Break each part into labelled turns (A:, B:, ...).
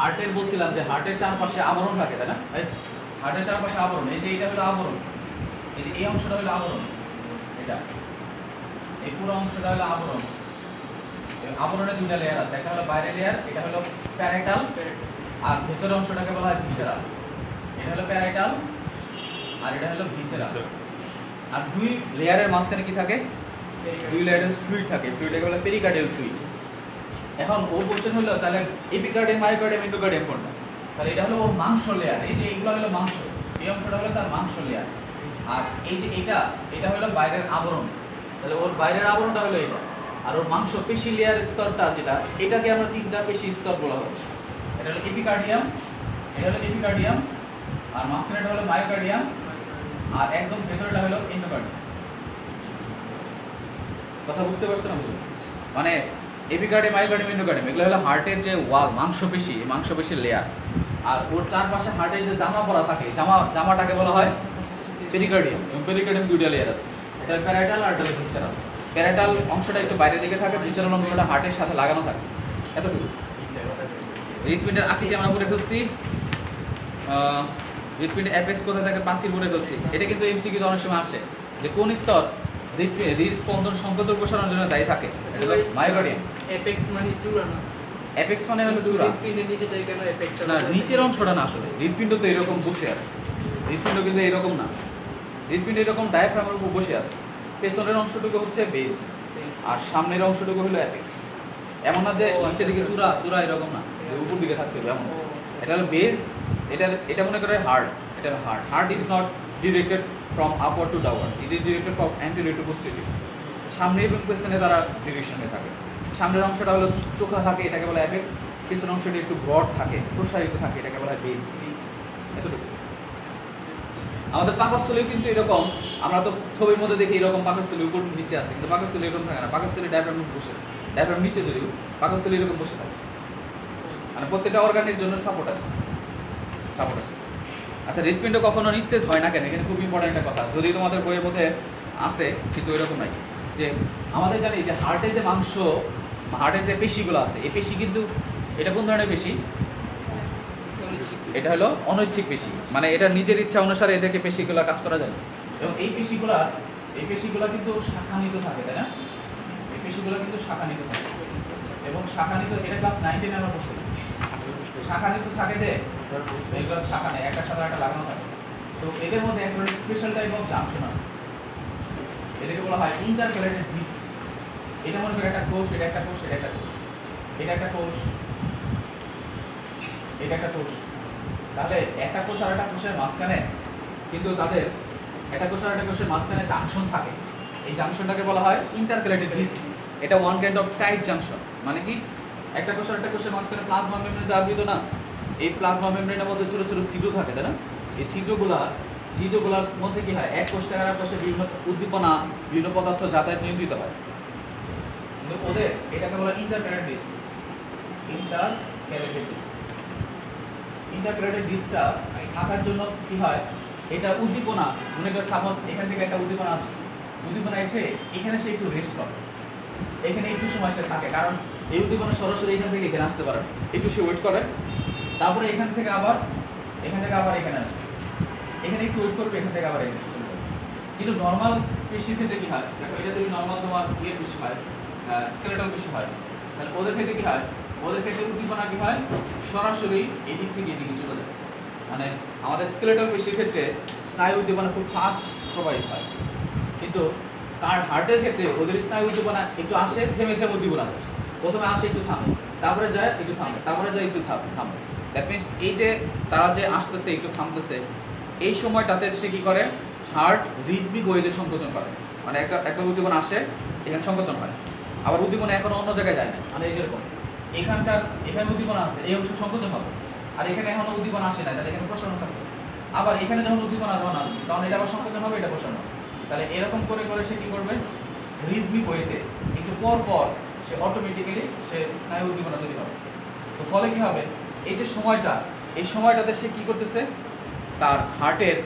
A: হার্টের বলছিলাম যে হার্টের চারপাশে আবরণ থাকে, তাই না? হার্টের চারপাশে আবরণ, এই যে এটা হলো আবরণ, এই যে এই অংশটা হলো আবরণ, এটা এই পুরো অংশটা হলো আবরণ। আবরণের দুইটা লেয়ার আছে, একটা হলো বাইরের লেয়ার, এটা হলো প্যারাইটাল, আর ভেতরের অংশটাকে বলা হয় ভিসেরাল। এটা হলো প্যারাইটাল আর এটা হলো ভিসেরাল। আর দুই লেয়ারের মাঝখানে কি থাকে? দুই লেয়ারের ফ্লুইড থাকে, ফ্লুইডটাকে বলা হয় পেরিকার্ডিয়াল ফ্লুইড। এখন ওর কোশ্চেন হলো তাহলে এপিকার্ডিয়াম, মায়োকার্ডিয়াম, এন্ডোকার্ডিয়াম কোনটা? তাহলে এটা হলো ওর মাংস লেয়ার, এই যে এইগুলো হলো মাংস, এই অংশটা হলো তার মাংস লেয়ার। আর এই যে এটা হলো বাইরের আবরণ, তাহলে ওর বাইরের আবরণটা হলো এটা। আর ওর মাংস পেশি লেয়ার স্তরটা যেটা, এটাকে আমরা তিনটা পেশি স্তর বলা হচ্ছে। এটা হলো এপিকার্ডিয়াম, এটা হলো এপিকার্ডিয়াম, আর মাঝখানেটা হলো মায়োকার্ডিয়াম, আর একদম ভেতরটা হলো এন্ডোকার্ডিয়াম। কথা বুঝতে পারছো না? বুঝো মানে এপিকার্ডিয়াম, মায়োকার্ডিয়াম, এন্ডোকার্ডিয়াম এগুলো হলো হার্টের যে ওয়াল, মাংসপেশি, এই মাংসপেশির লেয়ার। আর ওর চারপাশে হার্টের যে জামা পড়া থাকে, জামাটাকে বলা হয় পেরিকার্ডিয়াম। এবং পেরিকার্ডিয়াম দুইটা লেয়ার আছে, এটা প্যারাইটাল আর এটা ভিসেরাল। প্যারাইটাল অংশটা একটু বাইরের দিকে থাকে, ভিসেরাল অংশটা হার্টের সাথে লাগানো থাকে। এতটুকু। হৃৎপিণ্ডের আকৃতি আমরা বলে ফেলছি। হৃৎপিণ্ডের অ্যাপেক্স কোথায় থাকে? প্রাচীর বলে ফেলছি। এটা কিন্তু এমসিকিউতে অনেক সময় আসে যে কোন স্তর হৃদস্পন্দন সংকোচন প্রসারণের জন্য দায়ী থাকে? মায়োকার্ডিয়াম।
B: অ্যাপেক্স মানে চূড়া না?
A: অ্যাপেক্স মানে হলো চূড়া।
B: হৃৎপিণ্ডের নিচে তাই কেন অ্যাপেক্স?
A: না, নিচের অংশটা না, আসলে হৃৎপিণ্ড তো এরকম বসে আছে, হৃৎপিণ্ড কিন্তু এরকম না, হৃৎপিণ্ড এরকম ডায়াফ্রামের উপর বসে আছে। পেছনের অংশটুকু হচ্ছে বেস আর সামনের অংশটুকু হলো অ্যাপেক্স। এমন না যে নিচের দিকে চূড়া চূড়া এরকম না, উপর দিকে থাকতে হবে এমন। এটা হলো বেস, এটা মনে করে হার্ট, এটা heart. Heart is not directed from upward to downwards, it is directed from anterior to posterior. সামনে এবং পেছনে তারা ডিরেকশনে থাকে। সামনের অংশটা হলো চোখা থাকে, এটাকে বলা হয় অ্যাপেক্স। পেছনের অংশটি একটু ব্রড থাকে, প্রসারিত থাকে, এটাকে বলা হয় বেস। এতটুকু। আমাদের পাকস্থলীও কিন্তু এরকম, আমরা তো ছবির মধ্যে দেখি এরকম পাকস্থলী উপর নিচে আছে, কিন্তু পাকস্থলী এরকম থাকে না। পাকস্থলী ডায়াফ্রাম বসে, ডায়াফ্রাম নিচে যদিও পাকস্থলী এরকম বসে থাকে। মানে প্রত্যেকটা অর্গানের জন্য সাপোর্ট আছে। আচ্ছা, হৃৎপিণ্ড কখনো নিস্তেজ হয় না কেন? এখানে খুব ইম্পর্টেন্ট একটা কথা, যদি তোমাদের বইয়ের মধ্যে আছে কিন্তু এরকম নাই। যে আমাদের জানি যে হার্টের যে মাংস, হার্টের যে পেশিগুলো আছে, এই পেশি কিন্তু এটা কোন ধরনের পেশি? এটা হলো অনৈচ্ছিক পেশি, মানে এটা নিজের ইচ্ছা অনুসারে এদেরকে পেশিগুলো কাজ করা যায়। এবং এই পেশিগুলো কিন্তু শাখানিত থাকে, তাই না? এই পেশিগুলো কিন্তু শাখানিত থাকে, এবং শাখানিত এটা ক্লাস 9-10 আমরা পড়ছি। শাখানিত থাকে যে এইগুলো শাখা নেই, একটা সাথে একটা লাগানো থাকে। তো এদের মধ্যে এক ধরনের স্পেশাল টাইপ অফ জাংশন আছে, এটাকে বলা হয় ইন্টারক্যালেটেড ডিস্ক। এটা মনে করে একটা কোষ, এটা একটা কোষ, এটা একটা কোষ, এটা একটা কোষ, এটা একটা কোষ। তাহলে একটা কোষ আর একটা কোষের মাঝখানে কিন্তু তাদের একটা কোষ আর একটা কোষের মাঝখানে জাংশন থাকে। এই জাংশনটাকে বলা হয় ইন্টারক্যালেটেড ডিস্ক। এটা one kind of tight junction. মানে কি, একটা কোষ আর একটা কোষের মাঝখানে প্লাজমা মেমব্রেন দিয়ে আবৃত না, এই প্লাজমা মেমব্রেনের মধ্যে ছোট ছোট ছিদ্র থাকে, তাই না? এই ছিদ্রগুলোর মধ্যে কি হয়, এক কোষ থেকে আরেক কোষে বিভিন্ন উদ্দীপনা, বিভিন্ন পদার্থ যাতায়াত নিয়ন্ত্রিত হয়। কিন্তু ওদের এটাকে বলা ইন্টারক্যালেটেড ডিস্ক। ইন্টারক্যালেটেড ডিস্কটা থাকার জন্য কি হয়, এটা উদ্দীপনা, মনে করে সাপোজ এখান থেকে একটা উদ্দীপনা আসে, উদ্দীপনা এসে এখানে সে একটু রেস্ট করে, এখানে একটু সময় সে থাকে, কারণ এই উদ্দীপনা সরাসরি এখান থেকে এখানে আসতে পারে, একটু সে ওয়েট করে, তারপরে এখান থেকে আবার এখানে আসবে, এখানে একটু ওয়েট করবে, এখান থেকে আবার এখানে চলে যাবে। কিন্তু নর্মাল পেশির ক্ষেত্রে কি হয়, দেখো এটা যদি নর্মাল তোমার ইয়ের পেশি হয়, স্কেলেটাল পেশি হয়, তাহলে ওদের ক্ষেত্রে কি হয়, ওদের ক্ষেত্রে উদ্দীপনা কি হয়, সরাসরি এদিক থেকে এদিকে চলে যায়। মানে আমাদের স্কেলেটাল পেশির ক্ষেত্রে স্নায়ু উদ্দীপনা খুব ফাস্ট প্রবাহিত হয়, কিন্তু তার হার্টের ক্ষেত্রে ওদের স্নায়ু উদ্দীপনা একটু আসে, থেমে উদ্দীপনা আসে। প্রথমে আসে একটু থামে, তারপরে যায় একটু থামে, তারপরে যায় একটু থামে। দ্যাট মিনস এই যে তারা যে আসতেছে একটু থামতেছে, এই সময়টাতে সে কি করে, হার্ট রিদমিক ওয়েতে সংকোচন করে। মানে একটা উদ্দীপনা আসে, এখানে সংকোচন হয়, আবার উদ্দীপনা এখন অন্য জায়গায় যায় না। মানে এই যেরকম এখানে উদ্দীপনা আছে, এই অংশ সংকোচন হবে, আর এখানে এখনো উদ্দীপনা আসে না, তাহলে এখানে প্রসারণ থাকবে। আবার এখানে যখন উদ্দীপনা যখন আসবে, তখন এটা আবার সংকোচন হবে, এটা প্রসারণ হবে। তাহলে এরকম করে সে কি করবে, রিদমিক ওয়েতে একটু পর সে অটোমেটিক্যালি সে স্নায়ু উদ্দীপনা তৈরি হবে। তো ফলে কি হবে, এই যে সময়টা, এই সময়টাতে সে কি করতেছে, তার হার্টের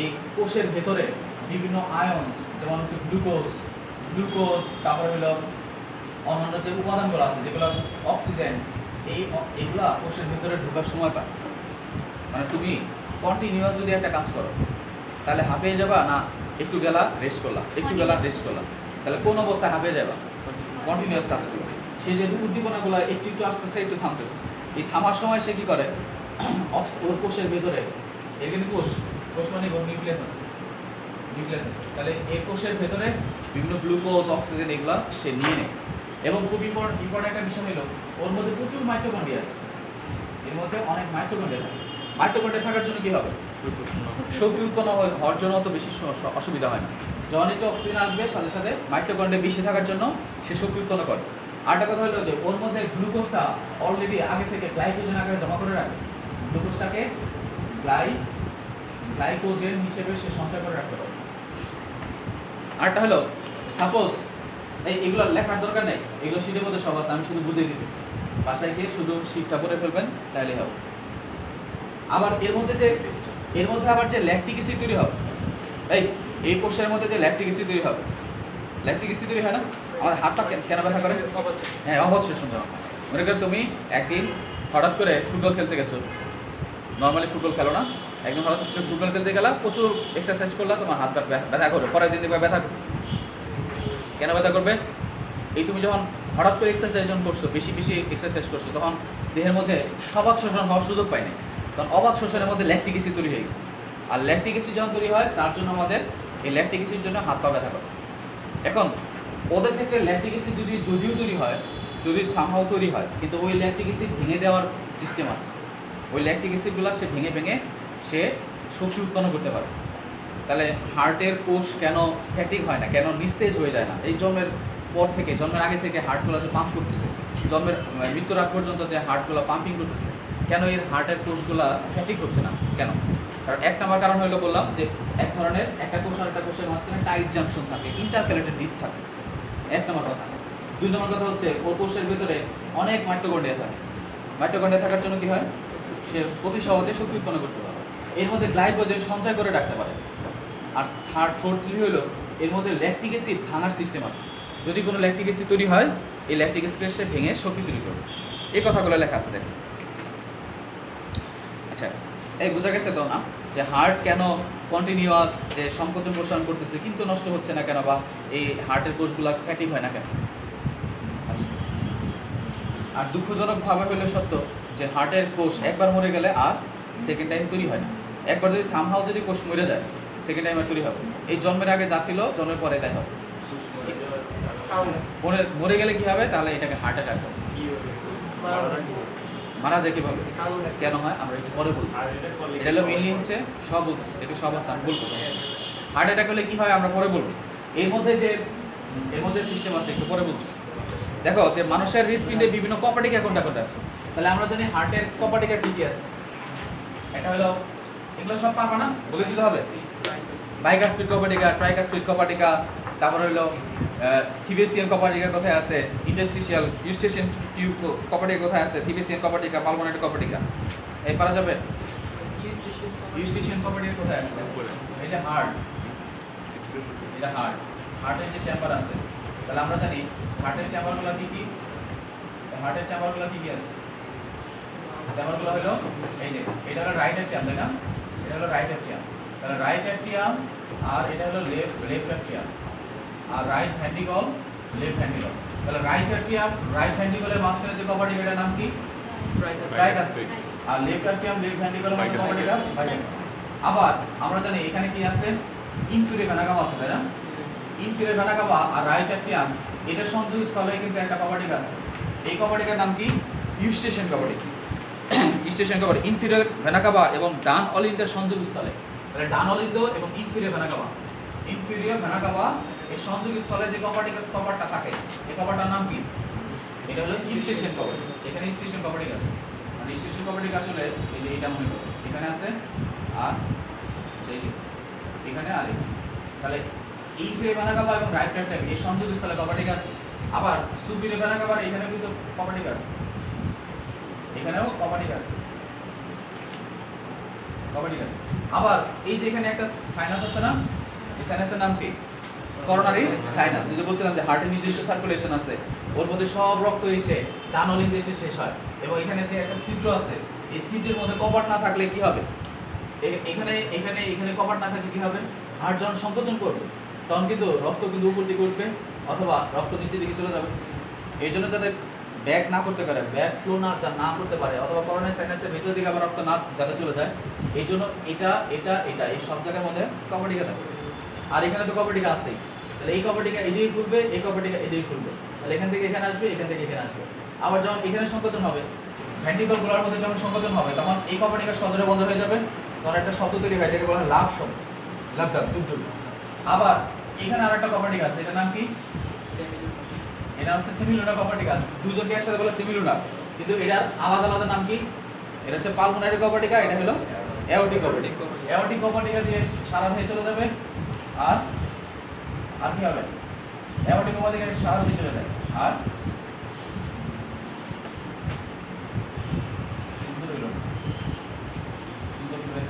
A: এই কোষের ভেতরে বিভিন্ন আয়নস, যেমন হচ্ছে গ্লুকোজ, তারপরে হলো অন্যান্য যে উপাদানগুলো আছে, যেগুলো অক্সিজেন, এগুলা কোষের ভিতরে ঢোকার সময় পায়। মানে তুমি কন্টিনিউয়াস যদি একটা কাজ করো তাহলে হাঁপিয়ে যাবা, না একটু গেলা রেস্ট করলা, একটু গেলা রেস্ট করলা, তাহলে কোন অবস্থায় হাঁপিয়ে যাবা? কন্টিনিউয়াস কাজ করো। সে যেহেতু উদ্দীপনাগুলো একটু একটু আসতেছে, একটু থামতেছে, এই থামার সময় সে কি করে, ওর কোষের ভেতরে, এর কিন্তু কোষ, কোষ মানে নিউক্লিয়াস আছে, নিউক্লিয়াস আছে, তাহলে এই কোষের ভেতরে বিভিন্ন গ্লুকোজ, অক্সিজেন এগুলা সে নিয়ে নেয়। এবং খুব ইম্পর্টেন্ট একটা বিষয় হলো ওর মধ্যে প্রচুর মাইটোকন্ড্রিয়া আছে, এর মধ্যে অনেক মাইটোকন্ড্রিয়া থাকে। মাইটোকন্ড্রিয়া থাকার জন্য কি হবে? শক্তি উৎপন্ন হওয়ার জন্য অত বেশি অসুবিধা হয় না। যখন একটু অক্সিজেন আসবে সাথে সাথে মাইটোকন্ড্রিয়া বেশি থাকার জন্য সে শক্তি উৎপন্ন করে। আরেকটা কথা হলো যে ওর মধ্যে গ্লুকোজটা অলরেডি আগে থেকে গ্লাইকোজেন আকারে জমা করে রাখে, গ্লুকোজটাকে গ্লাইকোজেন হিসেবে সে সঞ্চয় করে রাখতে পারে। আরেকটা হলো সাপোজ এগুলো লেখার দরকার নেই, এগুলো শীটের মধ্যে সব আছে, আমি শুধু বুঝিয়ে দিতেছি, বাসায় গিয়ে শুধু শীটটা পরে ফেলবেন তাহলে হবে। আবার এর মধ্যে আবার যে ল্যাকটিক অ্যাসিড তৈরি হবে, এই কোষের মধ্যে যে ল্যাকটিক অ্যাসিড তৈরি হবে, ল্যাকটিক অ্যাসিড তৈরি হয় না? আমার হাতটা কেন ব্যথা করে? হ্যাঁ, অবশ্যই সুন্দর। মনে করো তুমি একদিন হঠাৎ করে ফুটবল খেলতে গেছো, নর্মালি ফুটবল খেলো না, একদম হঠাৎ করে ফুটবল খেলতে গেলা, প্রচুর এক্সারসাইজ করলা, তোমার হাত ব্যথা করবে, পরের দিন দেখবে ব্যথা করতেছে। কেন ব্যথা করবে? এই তুমি যখন হঠাৎ করে এক্সারসাইজ করছো, বেশি বেশি এক্সারসাইজ করছো, তখন দেহের মধ্যে সবাদ শোষণ হওয়ার সুযোগ পায়নি, তখন অবাধ শোষণের মধ্যে ল্যাকটিক অ্যাসিড তৈরি হয়ে গেছে। আর ল্যাকটিক অ্যাসিড যখন তৈরি হয় তার জন্য আমাদের এই ল্যাকটিক অ্যাসিডের জন্য হাত পা ব্যথা করে। এখন ওদের ক্ষেত্রে ল্যাকটিক অ্যাসিড যদিও তৈরি হয়, যদি সামহাও তৈরি হয়, কিন্তু ওই ল্যাকটিক অ্যাসিড ভেঙে দেওয়ার সিস্টেম আছে। ওই ল্যাকটিক অ্যাসিডগুলো সে ভেঙে সে শক্তি উৎপন্ন করতে পারে। তাহলে হার্টের কোষ কেন ফ্যাটিক হয় না, কেন নিস্তেজ হয়ে যায় না? এই জন্মের পর থেকে, জন্মের আগে থেকে হার্টগুলো যে পাম্প করতেছে, জন্মের মৃত্যুর আগ পর্যন্ত যে হার্টগুলো পাম্পিং করতেছে, কেন এর হার্টের কোষগুলা ফ্যাটিক হচ্ছে না কেন? কারণ এক নম্বর কারণ হলো বললাম যে এক ধরনের একটা কোষ আর একটা কোষের মাঝখানে টাইট জাংশন থাকে, ইন্টারক্যালেটেড ডিস্ক থাকে, এক নম্বর কথা। দুই নম্বর কথা হচ্ছে ওর কোষের ভেতরে অনেক মাইটোকন্ড্রিয়া থাকে। মাইটোকন্ড্রিয়া থাকার জন্য কি হয়? সে অতি সহজে শক্তি উৎপন্ন করতে পারে, এর মধ্যে গ্লাইকোজেন সঞ্চয় করে রাখতে পারে। আর ফোর্থলি হলো এর মধ্যে ল্যাকটিক অ্যাসিড ভাঙার সিস্টেম আছে। যদি কোনো ল্যাকটিক অ্যাসিড তৈরি হয়, এই ল্যাকটিক অ্যাসিড সে ভেঙে শক্তি তৈরি করবে। এই কথাগুলো লেখা আছে দেখুন। আচ্ছা, এই বোঝা গেছে তো না যে হার্ট কেন কন্টিনিউয়াস যে সংকোচন প্রসারণ করতেছে কিন্তু নষ্ট হচ্ছে না কেন, বা এই হার্টের কোষগুলো ফ্যাটিক হয় না কেন? আচ্ছা, আর দুঃখজনকভাবে হলে সত্য যে হার্টের কোষ একবার মরে গেলে আর সেকেন্ড টাইম তৈরি হয় না। একবার যদি সামহাও যদি কোষ মরে যায়, সেকেন্ড টাইম আর তৈরি হবে। এই জন্মের আগে যা ছিল জন্মের পরে তাই হবে। মরে গেলে কি হবে? তাহলে এটাকে হার্ট অ্যাটাক হবে। মারা যায় কিভাবে, কেন হয় আমরা একটু পরে বলবো। এটা হলো মেনলি হচ্ছে সব বলতেছে, এটা সব আছে আমি বলবো। হার্ট অ্যাটাক হলে কি হয় আমরা পরে বলবো। এর মধ্যে সিস্টেম আছে, একটু পরে বলতেছি। দেখো যে মানুষের হৃদপিণ্ডে বিভিন্ন কপাটিকা কোনটা আছে, তাহলে আমরা জানি হার্টের কপাটিকা কি কি আছে। এটা হলো, এগুলো সব পারবা না, বলে দিতে হবে। বাইকাস্পিড কপাটিকা, ট্রাইকাস্পিড কপাটিকা, তারপর হলো থিবেসিয়ান কপাটিকা কোথায় আছে, ইন্টারস্টিশিয়াল ইউস্টেশিয়ান টিউব কপাটিকা কোথায় আছে, থিবেসিয়ান কপাটিকা, পালমোনারি কপাটিকা, এই পারা যাবে। ইউস্টেশিয়ান কপাটিকা কোথায় আছে? এটা হার্ট, এটা হার্টের যে চেম্বার আছে, তাহলে আমরা জানি হার্টের চেম্বারগুলো কি কি, হার্টের চেম্বারগুলো কি কি আছে। চেম্বারগুলো হলো এই যে, এটা হলো রাইট অ্যাট্রিয়াম, তাই না? এটা হলো রাইট অ্যাট্রিয়াম, তাহলে রাইট অ্যাট্রিয়াম, আর এটা হলো লেফট অ্যাট্রিয়াম, আর রাইট ভেন্ট্রিকল, লেফট ভেন্ট্রিকল। তাহলে রাইট অ্যাট্রিয়াম, রাইট ভেন্ট্রিকলের মাঝখানে যে কপাটিকা এটার নাম কি? ট্রাইকাস্পিড। আর লেফট অ্যাট্রিয়াম, লেফট ভেন্ট্রিকলের মধ্যে কপাটিকা বাইকাস্পিড। আবার আমরা জানি এখানে কি আছে, ইনফিরিয়র ভেনা কাভা আছে, তাই না? ইনফিরিয়র ভেনা কাভা আর রাইট অ্যাট্রিয়াম এটার সংযোগস্থলে কিন্তু একটা কপাটিকা আছে। এই কপাটিকার নাম কি? ইউস্টেশিয়ান কপাটিকা। ইউস্টেশিয়ান কপাটিকা ইনফিরিয়র ভেনা কাভা এবং ডান অলিন্দের সংযোগস্থলে, তাহলে ডান অলিন্দ এবং inferior vena cava, inferior vena cava এর সংযোগস্থলে যে কপারটা থাকে, এই কপারটার নাম কি? এটা হলো ইউস্টেশিয়ান কপাটিকা। এখানে ইউস্টেশিয়ান কপাটিকা আছে, আর ইউস্টেশিয়ান কপাটিকা আসলে এই যে এটা মনে করো এখানে আছে, আর এই যে এখানে আর তাহলে ইনফিরিয়র ভেনা কাভা এবং রাইট অ্যাট্রিয়াম এই সংযোগস্থলে কপাটিকা আছে। আবার সুপিরিয়র ভেনা কাভার এখানেও কিন্তু কপাটিকা আছে, এখানেও কপাটিকা আছে। আবার এই যে এখানে একটা সাইনাস আছে না, এই সাইনাসের নাম কি? Coronary sinus. যে বলছিলাম যে হার্টের নিজস্ব সার্কুলেশন আছে, ওর মধ্যে সব রক্ত এসে ডান অলিন্দে এসে শেষ হয়, এবং এখানে যে একটা ছিদ্র আছে, এই ছিদ্রের মধ্যে কপাট না থাকলে কি হবে? এখানে এখানে এখানে কপাট না থাকলে কি হবে? হাড় যখন সংকোচন করবে তখন কিন্তু রক্ত কিন্তু উপর দিকে উঠবে অথবা রক্ত নিচের দিকে চলে যাবে। এই জন্য যাতে ব্যাক না করতে পারে, ব্যাক ফ্লো না করতে পারে অথবা করোনারি সাইনাসের ভেতর দিকে আবার রক্ত না যাতে চলে যায়, এই জন্য এটা এটা এটা এই সব জায়গার মধ্যে কপাটিকা থাকে। আর এখানে তো কপাটিকা আছেই, তাহলে এই কপাটিকা এদিকে খুলবে, এই কপাটিকা এদিকে খুলবে, তাহলে এখান থেকে এখানে আসবে, এখান থেকে এখানে আসবে। আবার যখন এখানে সংকোচন হবে, ভেন্ট্রিকলগুলোর মধ্যে যখন সংকোচন হবে তখন এই কপাটিকা সজোরে বন্ধ হয়ে যাবে, তখন একটা শব্দ তৈরি হয়, এটাকে বলা হয় লাভ শব্দ, লাভ ডাব দুব দুব। আবার এখানে আরেকটা কপাটিকা আছে, এটার নাম কি? এটা হচ্ছে সেমিলুনার কপাটিকা। দুজনকে একসাথে বলে সেমিলুনার, কিন্তু এটার আলাদা আলাদা নাম কি? এটা হচ্ছে পালমোনারি কপাটিকা, এটা হলো অ্যাওর্টিক কপাটিকা। অ্যাওর্টিক কপাটিকা দিয়ে সারা হয়ে চলে যাবে, আর আর কি হবে? অ্যাওর্টিক কপাটিকা সারা হয়ে চলে যায়, আর সুন্দর হইল না, সুন্দর করে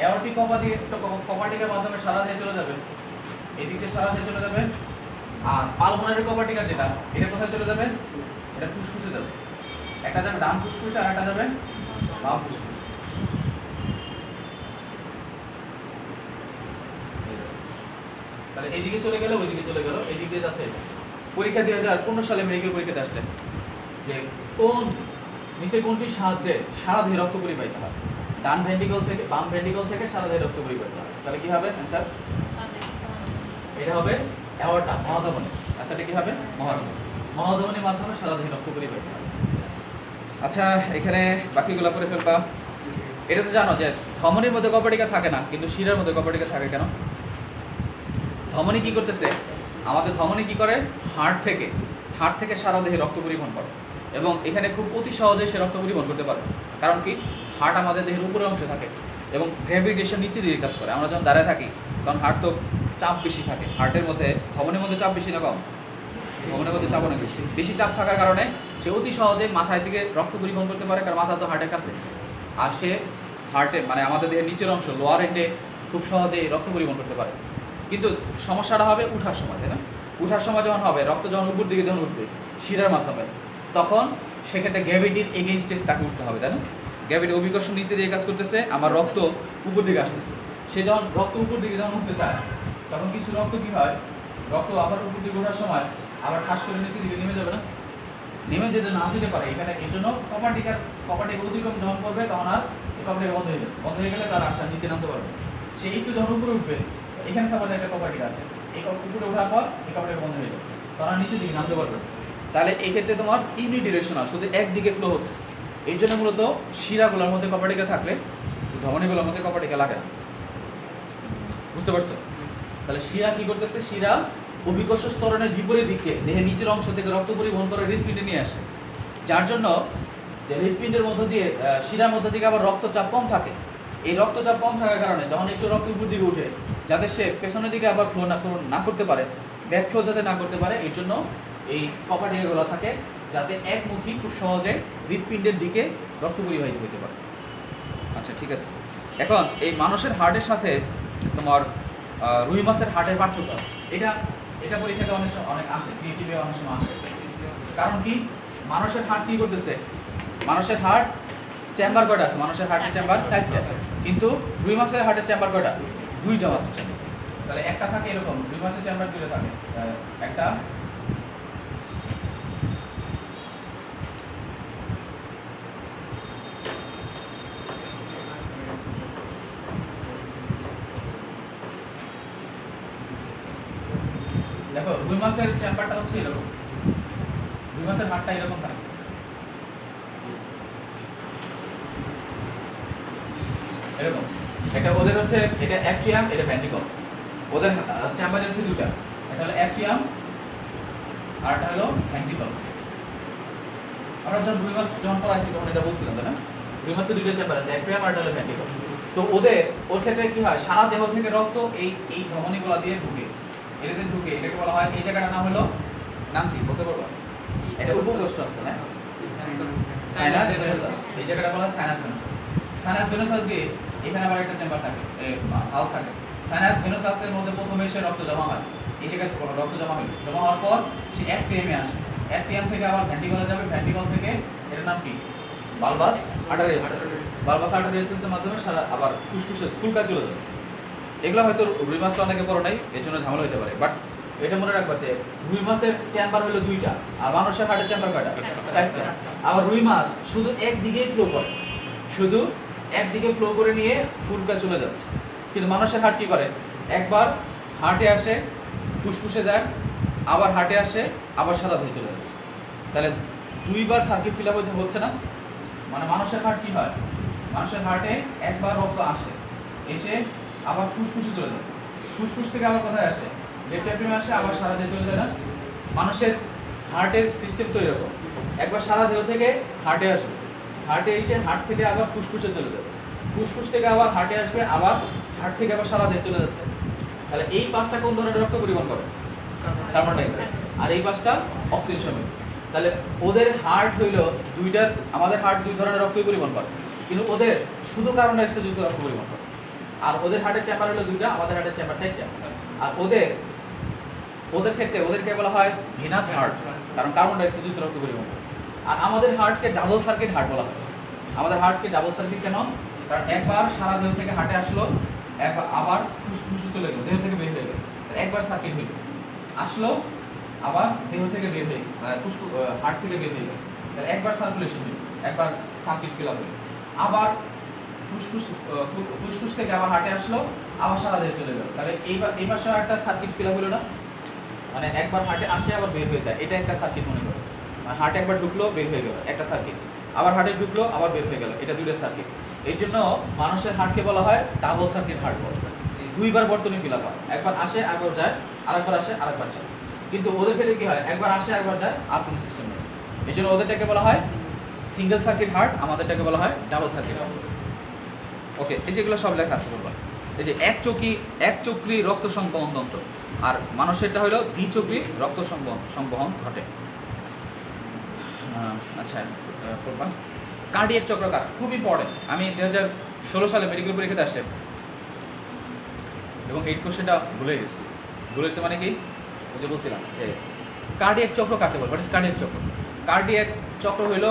A: অ্যাওর্টিক কপাটিকার মাধ্যমে সারা দিয়ে চলে যাবে, এদিকে সারা দিয়ে চলে যাবে। আর পালমোনারি কপাটিকা যেটা, এটা কোথায় চলে যাবে? এটা ফুসফুসে যাবে, একটা যাবে ডান ফুসফুসে আর একটা যাবে বাম ফুসফুসে। তাহলে এইদিকে চলে গেল, ওইদিকে চলে গেল, এইদিক দিয়ে যাচ্ছে। পরীক্ষা 2015 সালে মেডিকেল পরীক্ষাতে আসছে যে কোন নিচে কোনটির সাহায্যে সারা দেহে রক্ত পরিবাহিত হয়? ডান ভেন্ট্রিকল থেকে বাম ভেন্ট্রিকল থেকে সারা দেহে রক্ত পরিবাহিত হয়। তাহলে কি হবে অ্যানসার? এটা হবে অ্যাওর্টা, মহাধমনী। আচ্ছা, এটা কি হবে? মহাধমনী। মহাধমনীর মাধ্যমে সারা দেহে রক্ত পরিবাহিত হয়। আচ্ছা, এখানে বাকিগুলো করে ফেলবা। এটা তো জানো যে ধমনীর মধ্যে কপাটিকা থাকে না, কিন্তু শিরার মধ্যে কপাটিকা থাকে কেন? ধমনী কি করতেছে? আমাদের ধমনী কি করে? হার্ট থেকে সারা দেহে রক্ত পরিবহন করে, এবং এখানে খুব অতি সহজে সে রক্ত পরিবহন করতে পারে। কারণ কি? হার্ট আমাদের দেহের উপরের অংশে থাকে এবং গ্র্যাভিটেশন নিচে দিকে কাজ করে। আমরা যখন দাঁড়ায় থাকি তখন হার্ট তো চাপ বেশি থাকে, হার্টের মধ্যে ধমনীর মধ্যে চাপ বেশি না কম? ধমনীর মধ্যে চাপ অনেক বেশি। বেশি চাপ থাকার কারণে সে অতি সহজে মাথার দিকে রক্ত পরিবহন করতে পারে, কারণ মাথা তো হার্টের কাছে। আর সে হার্টে মানে আমাদের দেহের নিচের অংশ লোয়ার এন্ডে খুব সহজেই রক্ত পরিবহন করতে পারে। কিন্তু সমস্যাটা হবে উঠার সময়, তাই না? উঠার সময় যখন হবে, রক্ত যখন উপর দিকে যখন উঠবে শিরার মাধ্যমে, তখন সেক্ষেত্রে গ্র্যাভিটির এগেইনস্টে তাকে উঠতে হবে, তাই না? গ্র্যাভিটি অভিকর্ষণ নিচে দিয়ে কাজ করতেছে, আমার রক্ত উপর দিকে আসতেছে। সে যখন রক্ত উপর দিকে যখন উঠতে চায়, তখন কিছু রক্ত কি হয়? রক্ত আবার উপর দিকে ওঠার সময় আবার ঠাস করে নিচের দিকে নেমে যাবে না? নেমে যেতে না যেতে পারে, এখানে এই জন্য কপাটিকা অতিক্রম যখন করবে তখন আর কপাটিকা বন্ধ হয়ে যাবে। বন্ধ হয়ে গেলে তার আশা নিচে নামতে পারবে। সে একটু যখন উপরে উঠবে, এখানে সাপোজ একটা কপাটিকা আছে, এই উপরে ওঠার পর এই কপাটিকা বন্ধ হয়ে যাবে, তারা নিচের দিকে নামতে পারবে। তাহলে এই ক্ষেত্রে তোমার ইউনিডিরেকশনাল, শুধু একদিকে ফ্লো হচ্ছে। এই জন্য মূলত শিরাগুলোর মধ্যে কপাটিকা থাকলে ধমনীগুলোর মধ্যে কপাটিকা লাগে না। বুঝতে পারছো? তাহলে শিরা কি করতেছে? শিরা অভিকর্ষ স্তরণের বিপরীত দিকে দেহের নিচের অংশ থেকে রক্ত পরিবহন করে হৃৎপিণ্ডে নিয়ে আসে, যার জন্য যে হৃৎপিণ্ডের মধ্য দিয়ে শিরার মধ্য দিকে আবার রক্তচাপ কম থাকে। এই রক্তচাপ কম থাকার কারণে যখন একটু রক্ত উপর দিকে উঠে, যাতে সে পেছনের দিকে আবার ফ্লো না করতে পারে, ব্যাক ফ্লো যাতে না করতে পারে, এর জন্য এই কপাটিকাগুলো থাকে, যাতে একমুখী খুব সহজে হৃৎপিণ্ডের দিকে রক্ত পরিবাহিত হতে পারে। আচ্ছা, ঠিক আছে। এখন এই মানুষের হার্টের সাথে তোমার রুই মাছের হার্টের পার্থক্য আছে। এটা পরীক্ষাতে অনেক আসে, ক্রিয়েটিভে অনেক সময় আসে। কারণ কি? মানুষের হার্ট কি করতেছে? মানুষের হার্ট চেম্বার কয়টা আছে? মানুষের হার্টের চেম্বার 4টা, কিন্তু রুই মাছের হার্টের চেম্বার কয়টা? 2টা মাত্র চেম্বার। তাহলে একটা থাকে এরকম, রুই মাছের চেম্বার 2টা থাকে, একটা দেখো, রুই মাছের চেম্বারটা হচ্ছে এরকম, রুই মাছের হাড়টা এরকম থাকে, এরকম। এটা ওদের হচ্ছে, এটা অ্যাট্রিয়াম, এটা ভেন্ট্রিকল। ওদের চেম্বারে হচ্ছে 2টা, এটা হলো অ্যাট্রিয়াম আর এটা হলো ভেন্ট্রিকল। আমরা যখন রুই মাছ যখন পড়াইছি তখন এটা বলছিলাম, তাই না? রুই মাছের 2টা চেম্বার আছে, অ্যাট্রিয়াম আর এটা হলো ভেন্ট্রিকল। তো ওর ক্ষেত্রে কি হয়? সারা দেহ থেকে রক্ত এই ধমনীগুলো দিয়ে ঢুকে, এটাতে ঢুকে, এটাকে বলা হয়, এই জায়গাটার নাম হলো, নাম কি বলতে পারবো? এটা উপকোষ্ঠ আছে, হ্যাঁ, সাইনাস ভেনোসাস। এই জায়গাটা বলা হয় সাইনাস ভেনোসাস। সাইনাস ভেনোসাস দিয়ে এখানে আবার একটা চেম্বার থাকে, ভালভ থাকে। সাইনাস ভেনোসাসের মধ্যে প্রথমে এসে রক্ত জমা হয়, এই জায়গায় রক্ত জমা হলো, জমা হওয়ার পর সে অ্যাট্রিয়ামে আসে, অ্যাট্রিয়াম থেকে আবার ভেন্ট্রিকলে যাবে, ভেন্ট্রিকল থেকে এটার নাম কি বালবাস আর্টারিয়াসিস, বালবাস আর্টারিয়াসিসের মাধ্যমে সারা আবার ফুসফুসে ফুলকা চলে যাবে। এগুলো হয়তো রুই মাছটা অনেকে পড়ো নাই, এর জন্য ঝামেলা হতে পারে, বাট এটা মনে রাখবা যে রুই মাছের চেম্বার হলো 2টা, আর মানুষের হার্টের চেম্বার কয়টা? 4টা। আবার রুই মাছ শুধু একদিকেই ফ্লো করে, শুধু একদিকে ফ্লো করে নিয়ে ফুলকা চলে যাচ্ছে। কিন্তু মানুষের হার্ট কি করে? একবার হার্টে আসে, ফুসফুসে যায়, আবার হার্টে আসে, আবার সাদা হয়ে চলে যাচ্ছে। তাহলে 2বার সার্কিট ফিল আপ হচ্ছে না? মানে মানুষের হার্ট কি হয়? মানুষের হার্টে একবার রক্ত আসে, এসে আবার ফুসফুসে চলে যায়, ফুসফুস থেকে আবার কোথায় আসে? লেফট অ্যাট্রিয়ামে আসে, আবার সারা দেহে চলে যায় না? মানুষের হার্টের সিস্টেম তো এরকম, একবার সারা দেহ থেকে হার্টে আসবে, হার্টে এসে হার্ট থেকে আবার ফুসফুসে চলে যাবে, ফুসফুস থেকে আবার হার্টে আসবে, আবার হার্ট থেকে আবার সারা দেহে চলে যাচ্ছে। তাহলে এই 5টা কোন ধরনের রক্ত পরিবহন করে? Carbon dioxide. আর এই 5টা অক্সিজেন সমীহ। তাহলে ওদের হার্ট হইল 2টার, আমাদের হার্ট 2 ধরনের রক্তই পরিবহন করে, কিন্তু ওদের শুধু কার্বন ডাইঅক্সাইড যুক্ত রক্ত পরিবহন করে। আর ওদের হার্টের চেম্বার হলো 2টা, আমাদের হার্টের চেম্বার 4টা। আর ওদের ক্ষেত্রে ওদেরকে বলা হয় ভিনাস হার্ট, কারণ কার্বন ডাইঅক্সাইড যুক্ত রক্ত পরিবহন করে। আর আমাদের হার্টকে ডাবল সার্কিট হার্ট বলা হয়। আমাদের হার্টকে ডাবল সার্কিট কেন? কারণ একবার সারা দেহ থেকে হার্টে আসলো, একবার আবার ফুসফুসে চলে গেল, দেহ থেকে বের হয়ে গেল, একবার সার্কিট হইল, আসলো আবার দেহ থেকে বের হয়ে ফুসফুস হার্ট থেকে বের হয়ে গেল, তাহলে একবার সার্কুলেশন হইল, একবার সার্কিট ফিল আপ হইল, আবার ফুসফুস থেকে আবার হার্টে আসলো, আবার সারা দেহে চলে গেল। তাহলে এই পাশে একটা সার্কিট ফিল আপ হলো না? মানে একবার হার্টে আসে আবার বের হয়ে যায়, এটা একটা সার্কিট মনে করো। মানে হার্টে একবার ঢুকলো, বের হয়ে গেল, একটা সার্কিট। আবার হার্টে ঢুকলো, আবার বের হয়ে গেল, এটা 2টা সার্কিট। এই জন্য মানুষের হার্টকে বলা হয় ডাবল সার্কিট হার্ট বলা হয়। 2বার বর্তনী ফিল আপ হয়, একবার আসে একবার যায়, আরেকবার আসে আরেকবার যায়। কিন্তু ওদের ক্ষেত্রে কি হয়? একবার আসে একবার যায়, আর কোনো সিস্টেম নেই। এই জন্য ওদেরটাকে বলা হয় সিঙ্গেল সার্কিট হার্ট, আমাদেরটাকে বলা হয় ডাবল সার্কিট হার্ট। ওকে, এই যেগুলো সব লেখা আছে বলবা। এই যে এক চক্রী রক্ত সংবহন তন্ত্র, আর মানুষেরটা হলো দ্বিচক্রী রক্ত সংবহন ঘটে। আচ্ছা, করবা কার্ডিয়াক চক্রকার খুব ইম্পর্টেন্ট। আমি 2016 সালে মেডিকেল পরীক্ষাতে আসছে এবং এই কোশ্চেনটা ভুলে গেছি মানে কি? ওই যে বলছিলাম যে কার্ডিয়াক চক্র কাকে বলে? হোয়াট ইজ কার্ডিয়াক চক্র? কার্ডিয়াক চক্র হইল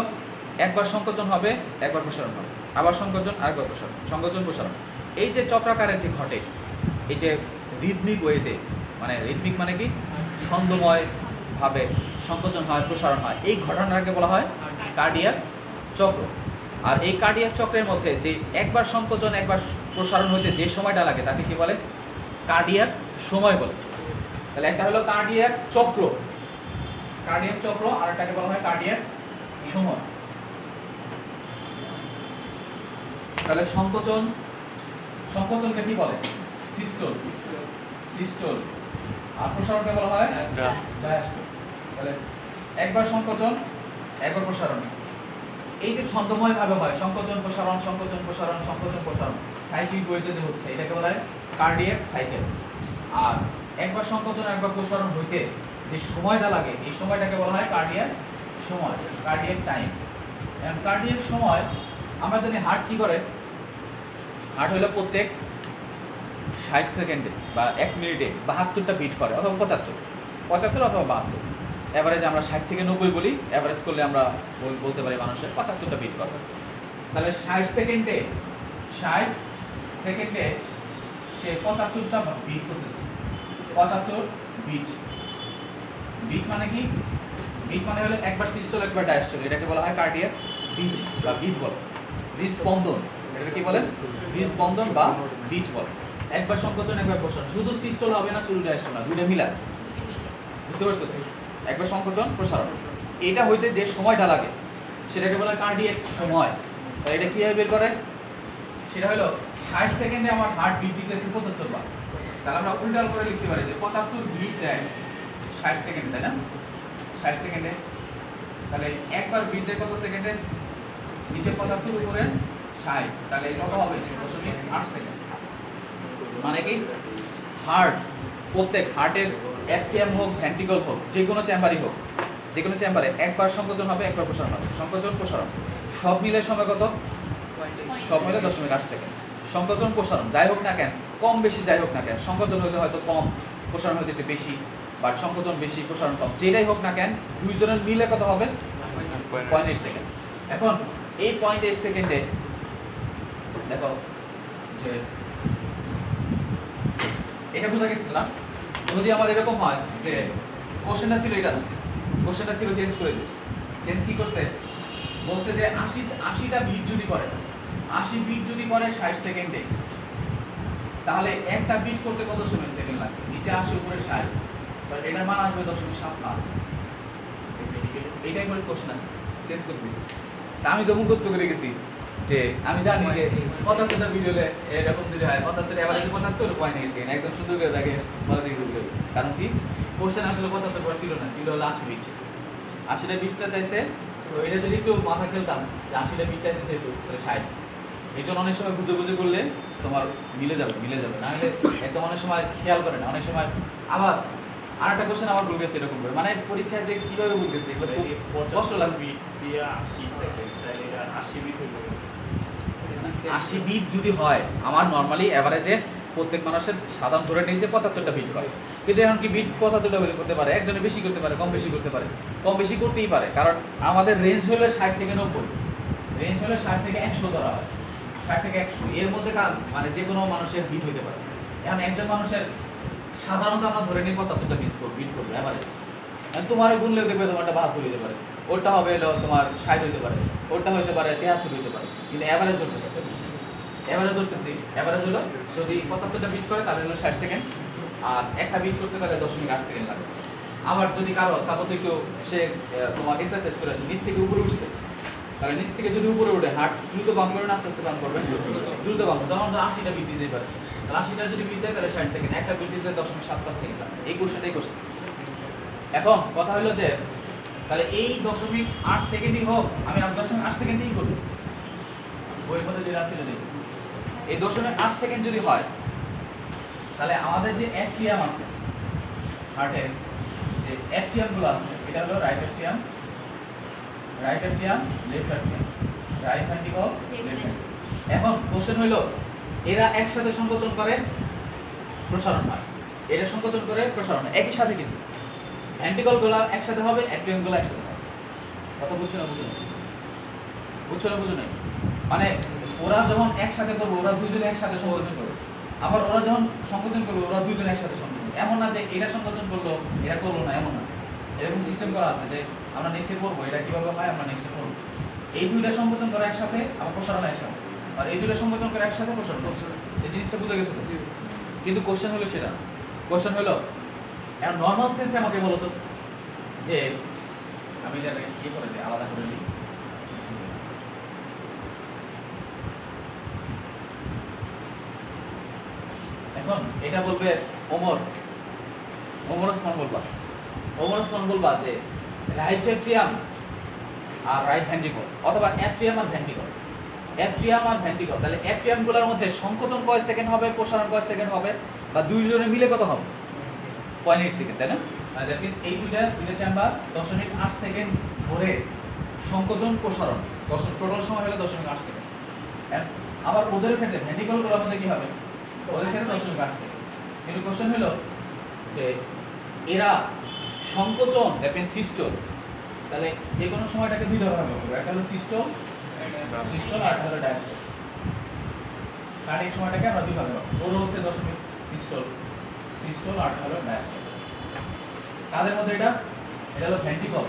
A: একবার সংকোচন হবে, একবার প্রসারণ হবে, আবার সংকোচন, আরেকবার প্রসারণ, সংকোচন প্রসারণ। এই যে চক্রাকারে যে ঘটে, এই যে রিদমিক ওয়েতে, মানে রিদমিক মানে কি? ছন্দময় ভাবে সংকোচন হয়, প্রসারণ হয়, এই ঘটনাটাকে বলা হয় কার্ডিয়াক চক্র। আর এই কার্ডিয়াক চক্রের মধ্যে যে একবার সংকোচন একবার প্রসারণ হইতে যে সময়টা লাগে তাকে কি বলে? কার্ডিয়াক সময় বলে। তাহলে একটা হলো কার্ডিয়াক চক্র, আর একটাকে বলা হয় কার্ডিয়াক সময়। তাহলে সংকোচনকে কি বলে? সিস্টোল। আর প্রসারণকে বলা হয় ডায়াস্টোল। তাহলে একবার সংকোচন একবার প্রসারণ, এই যে ছন্দময় ভাবে হয় সংকোচন প্রসারণ সাইক্লিক ওয়েতে যে হচ্ছে, এটাকে বলা হয় কার্ডিয়াক সাইকেল। আর একবার সংকোচন একবার প্রসারণ হইতে যে সময়টা লাগে, এই সময়টাকে বলা হয় কার্ডিয়াক সময়, কার্ডিয়াক টাইম। এন্ড কার্ডিয়াক সময় আমরা জানি হার্ট কি করে? হার্ট হলো প্রত্যেক 60 সেকেন্ডে বা 1 মিনিটে 72টা বিট করে, অথবা 75 অথবা 72। এভারেজ আমরা 60 থেকে 90 বলি, এভারেজ করলে আমরা বলতে পারি মানুষের 75টা বিট করে। তাহলে 60 সেকেন্ডে সে 75টা বিট করতেছে। 75 বিট মানে কি? বিট মানে হলো একবার সিস্টোল একবার ডায়াস্টোল, এটাকে বলা হয় কার্ডিয়াক বিট বা বিট বলে। হৃদস্পন্দন, এটাকে কি বলে? হৃদস্পন্দন বা বিট বলে। একবার সংকোচন একবার প্রসারণ, শুধু সিস্টোল হবে না, শুধু ডায়াস্টোল না, 2টা মিলা। বুঝতে পারছো? একবার সংকোচন প্রসারণ, এটা হইতে যে সময়টা লাগে সেটাকে বলা হয় কার্ডিয়াক সময়। তাহলে এটা কিভাবে বের করে? সেটা হলো 60 সেকেন্ডে আমার হার্ট বিট দিতেছে 75 বার। তাহলে আমরা উল্টা করে লিখতে পারি যে 75 বিট দেয় 60 সেকেন্ড, তাই না? 60 সেকেন্ডে। তাহলে একবার বিট দেয় কত সেকেন্ডে? নিচে 75 উপরে 60, তাহলে কত হবে? 0.8 সেকেন্ড। মানে কি? প্রত্যেক হার্টের অ্যাট্রিয়াম হোক, ভেন্ট্রিকল হোক, যে কোনো চেম্বারে একবার সংকোচন হবে, একবার প্রসারণ হবে, সংকোচন প্রসারণ সব মিলে সময় কত? সব মিলে 0.8 সেকেন্ড। সংকোচন প্রসারণ যাই হোক না কেন, কম বেশি যাই হোক না কেন, সংকোচন হইতে হয়তো কম, প্রসারণ হতে একটু বেশি, বা সংকোচন বেশি, প্রসারণ কম, যেটাই হোক না কেন দুইজনের মিলে কত হবে 0.8 সেকেন্ড। এখন এই 0.8 সেকেন্ডে দেখো যে এটা বোঝা গেছে না, যদি আমার এরকম হয় যে কোশ্চেনটা ছিল এটা, কোশ্চেনটা ছিল চেঞ্জ করে দিস, চেঞ্জ কি করছে বলছে যে 80টা বিট যদি করে, 80 বিট যদি করে 60 সেকেন্ডে, তাহলে একটা বিট করতে কত সময় সেকেন্ড লাগবে? নিচে 80 উপরে 60, তাহলে এটার মান আসবে 0.7 প্লাস। এইটাই করে কোশ্চেন আসছে, চেঞ্জ করে দিস। তা আমি তো মুখস্থ করে গেছি যে আমি জানি যে 75টা ভিডিওতে এরকম যদি হয় 75 এভারেজে 75.8 সেকেন্ড, একদম সুন্দর করে দেখে এসেছি, ভালো দেখে বুঝে গেছি। কারণ কি কোশ্চেন আসলে 75 পর ছিল না, ছিল হলো 80 বিট, 80টা বিটটা চাইছে। তো এটা যদি একটু মাথা খেলতাম যে 80টা বিট চাইছে যেহেতু, তাহলে 60, এই জন্য অনেক সময় বুঝে বুঝে করলে তোমার মিলে যাবে না হলে একদম অনেক সময় খেয়াল করে না, অনেক সময় আবার আরেকটা কোশ্চেন আবার ভুল গেছে এরকম করে, মানে পরীক্ষায় যে কিভাবে ভুল গেছে এগুলো খুব কষ্ট লাগছে। 80 বিট যদি হয়, আমার নর্মালি এভারেজে প্রত্যেক মানুষের সাধারণ ধরে নিই যে 75টা বিট হয়, কিন্তু এখন কি বিট 75টা করতে পারে, একজনে বেশি করতে পারে, কম বেশি করতে পারে, কম বেশি করতেই পারে, কারণ আমাদের রেঞ্জ হলো 60 থেকে 90, রেঞ্জ হলো 60 থেকে 100 ধরা হয়, 60 থেকে 100 এর মধ্যে মানে যে কোনো মানুষের বিট হইতে পারে। এখন একজন মানুষের সাধারণত আমরা ধরে নিই 75টা বিট করবে এভারেজ, তোমার গুনলেও দেখবে তোমারটা 72 হইতে পারে, ওরটা হবে হলো তোমার 60 হইতে পারে, ওরটা হইতে পারে 73 হইতে পারে, কিন্তু এভারেজ ধরতেছি, এভারেজ হলো যদি 75টা বিট করে তাহলে হলো 60 সেকেন্ড, আর একটা বিট করতে তাহলে 0.8 সেকেন্ড লাগে। আবার যদি কারো সাপোজ একটু সে তোমার এক্সারসাইজ করে আসে, নিচ থেকে উপরে উঠছে, তাহলে নিচ থেকে যদি উপরে উঠে হার্ট দ্রুত বাম করবেন, আস্তে আস্তে বাম করবেন, দ্রুত বাম করবেন, তখন তো 80টা বিট দিতেই পারে, তাহলে 80টা যদি বিট দেয় তাহলে 60 সেকেন্ড, একটা বিট দিতে 0.7 সেকেন্ড লাগে। এই কোশ্চেনটাই করছে। এখন কথা হলো যে তাহলে এই 0.8 সেকেন্ডই হোক, আমি 0.8 সেকেন্ডেই করব, বইয়ের মধ্যে যেটা ছিল দেখি, এই 0.8 সেকেন্ড যদি হয়, তাহলে আমাদের যে অ্যাট্রিয়াম আছে হার্টের, যে অ্যাট্রিয়ামগুলো আছে, এটা হলো right atrium, left atrium, right ventricle, left ventricle. এখন কোশ্চেন হলো এরা একসাথে সংকোচন করে প্রসারণ হয়, এটা সংকোচন করে প্রসারণ হয় একই সাথে, কিন্তু ভেন্ট্রিকলগুলো একসাথে হবে, অ্যাট্রিয়ামগুলো একসাথে হবে। কথা বুঝছো না বুঝো না? মানে ওরা যখন একসাথে করবে, ওরা দুইজনে একসাথে সংকোচন করবে, আবার ওরা যখন সংকোচন করবে, ওরা দুইজনে একসাথে সংকোচন করবে। এমন না যে এটা সংকোচন করলো এটা করলো না, এমন না, এরকম সিস্টেম করা আছে যে আমরা নেক্সটে করবো, এটা কিভাবে হয় আমরা নেক্সটে করবো। এই দুইটা সংকোচন করে একসাথে, আবার প্রসারণ একসাথে, আর এই দুইটা সংকোচন করে একসাথে প্রসারণ। এই জিনিসটা বুঝে গেছো তো? কিন্তু কোশ্চেন হলো সেটা, কোশ্চেন হলো এখন নর্মাল সেন্সে আমাকে বলো তো, যে আমি এটা ইয়ে করে দিই, আলাদা করে দিই। এখন এটা বলবে ওমর ওসমান বলবা যে রাইট অ্যাট্রিয়াম আর রাইট ভেন্ট্রিকল, অথবা অ্যাট্রিয়াম আর ভেন্ট্রিকল, তাহলে অ্যাট্রিয়ামগুলোর মধ্যে সংকোচন কয় সেকেন্ড হবে, প্রসারণ কয় সেকেন্ড হবে, বা দুইজনে মিলে কত হবে 0.8 সেকেন্ড, তাই না? দ্যাট মিন্স এই দুইটা চেম্বার 0.8 সেকেন্ড ধরে সংকোচন প্রসারণ, টোটাল সময় হলো 0.8 সেকেন্ড। আবার ওদের ক্ষেত্রে ভেন্ট্রিকলগুলোর মধ্যে কি হবে, ওদের ক্ষেত্রে 0.8 সেকেন্ড। কিন্তু কোশ্চেন হলো যে এরা সংকোচন, দ্যাট মিন্স সিস্টোল, তাহলে যে কোনো সময়টাকে দুইটা ভাগ করবো, একটা হলো সিস্টোল আর একটা হলো ডায়াস্টোল। কার্ডিক সময়টাকে আমরা দুই ভাগে ভাগ করব, ওর হচ্ছে দশমিক সিস্টোল আর হলো ডায়াস্টোল। কাদের মধ্যে এটা হলো ভেন্ট্রিকল,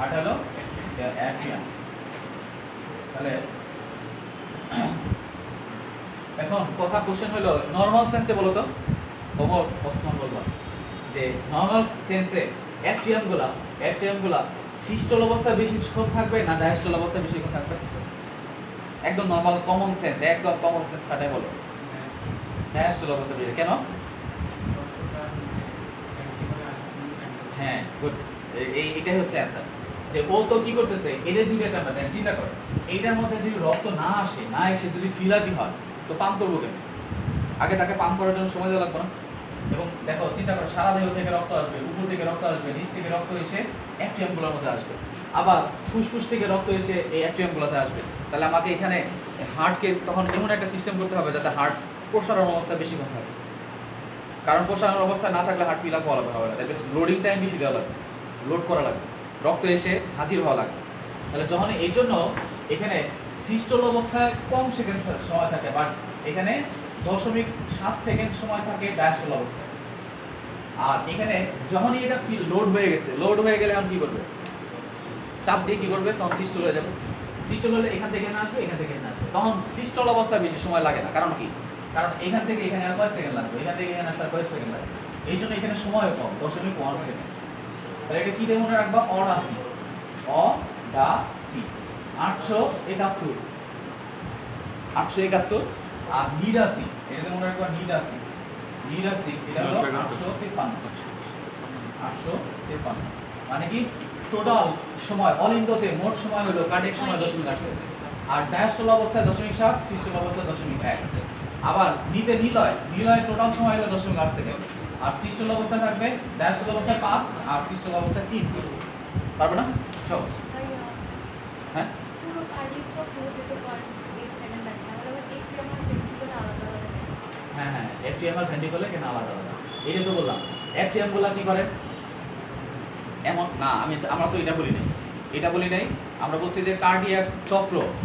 A: আর হলো অ্যাট্রিয়াম। তাহলে এখন কথা কোশ্চেন হলো নরমাল সেন্সে বলো তো, ওমর ওসমান বলবা যে নরমাল সেন্সে অ্যাট্রিয়ামগুলা সিস্টোল অবস্থায় বেশিক্ষণ থাকবে না ডায়াস্টোল অবস্থায় বেশিক্ষণ থাকবে? একদম নরমাল কমন সেন্স খাটাই বলো, ডায়াস্টোল অবস্থায় বেশি। কেন? হ্যাঁ, গুড, এইটাই হচ্ছে অ্যান্সার। যে ও তো কি করতেছে, এদের দুইটা চাপা দেন, চিন্তা করো এইটার মধ্যে যদি রক্ত না এসে যদি ফিলাপি হয়, তো পাম্প করবো কেন? আগে তাকে পাম্প করার জন্য সময় দেওয়া লাগবে না? এবং দেখো চিন্তা করো, সারা দেহ থেকে রক্ত আসবে, উপর থেকে রক্ত আসবে, নিচ থেকে রক্ত এসে অ্যাট্রিয়ামগুলোর মধ্যে আসবে, আবার ফুসফুস থেকে রক্ত এসে এই অ্যাট্রিয়ামগুলোতে আসবে। তাহলে আমাকে এখানে হার্টকে তখন এমন একটা সিস্টেম করতে হবে যাতে হার্ট প্রসারণ অবস্থা বেশিক্ষণ থাকে, কারণ প্রসারণ অবস্থায় না থাকলে হার্ট ফিল আপ হওয়া হবে না, তাই লোডিং টাইম বেশি দেওয়া লাগবে, লোড করা লাগবে, রক্ত এসে হাজির হওয়া লাগবে। তাহলে যখন এই জন্য এখানে সিস্টোল অবস্থায় কম সেকেন্ড সময় থাকে, বাট এখানে 0.7 সেকেন্ড সময় থাকে ডায়াস্টোল অবস্থায়। আর এখানে যখনই এটা লোড হয়ে গেছে, লোড হয়ে গেলে এখন কি করবে, চাপ দিয়ে কি করবে, তখন সিস্টোল হয়ে যাবে। সিস্টোল হলে এখান থেকে এখানে আসবে, এখান থেকে এখানে আসবে, তখন সিস্টোল অবস্থায় বেশি সময় লাগে না। কারণ কি, কারণ এখান থেকে এখানে আর কয় সেকেন্ড লাগবে, এখান থেকে এখানে আসার কয় সেকেন্ড লাগবে, এই জন্য এখানে সময়ও কম, 0.1 সেকেন্ড। তাহলে এটা কি দিয়ে মনে রাখবা, অডাসি, অডাসি 871 আর নিডাসি, এটাতে মনে রাখবা নিডাসি, নিডাসি এটা হলো 853 মানে কি টোটাল সময় অল ইন্ডোতে মোট সময় হলো কার্ডিয়াক সময় 0.8 সেকেন্ড, আর ডায়াস্টোল অবস্থায় 0.7, সিস্টোল অবস্থায় 0.1। আবার নিতে নিলয় টোটাল সময় হলো 0.8 সেকেন্ড, আর সিস্টোল অবস্থায় থাকবে, ডায়াস্টোল অবস্থায় 5 আর সিস্টোল অবস্থায় 3। পারবে না সহজ? হ্যাঁ
C: পুরো কার্ডিক চক্র হতে তো 0.8 সেকেন্ড লাগে, তাহলে আবার এটিএম আর ভেন্ট্রিকুলার আলাদা আলাদা কেন?
A: হ্যাঁ এফটিএম আর ভেন্ট্রিকুলার কেন আলাদা আলাদা, এটা তো বললাম। এফটিএম গুলা কি করে এমন না, আমরা তো এটা বলি নাই, আমরা বলছি যে কার্ডিয়াক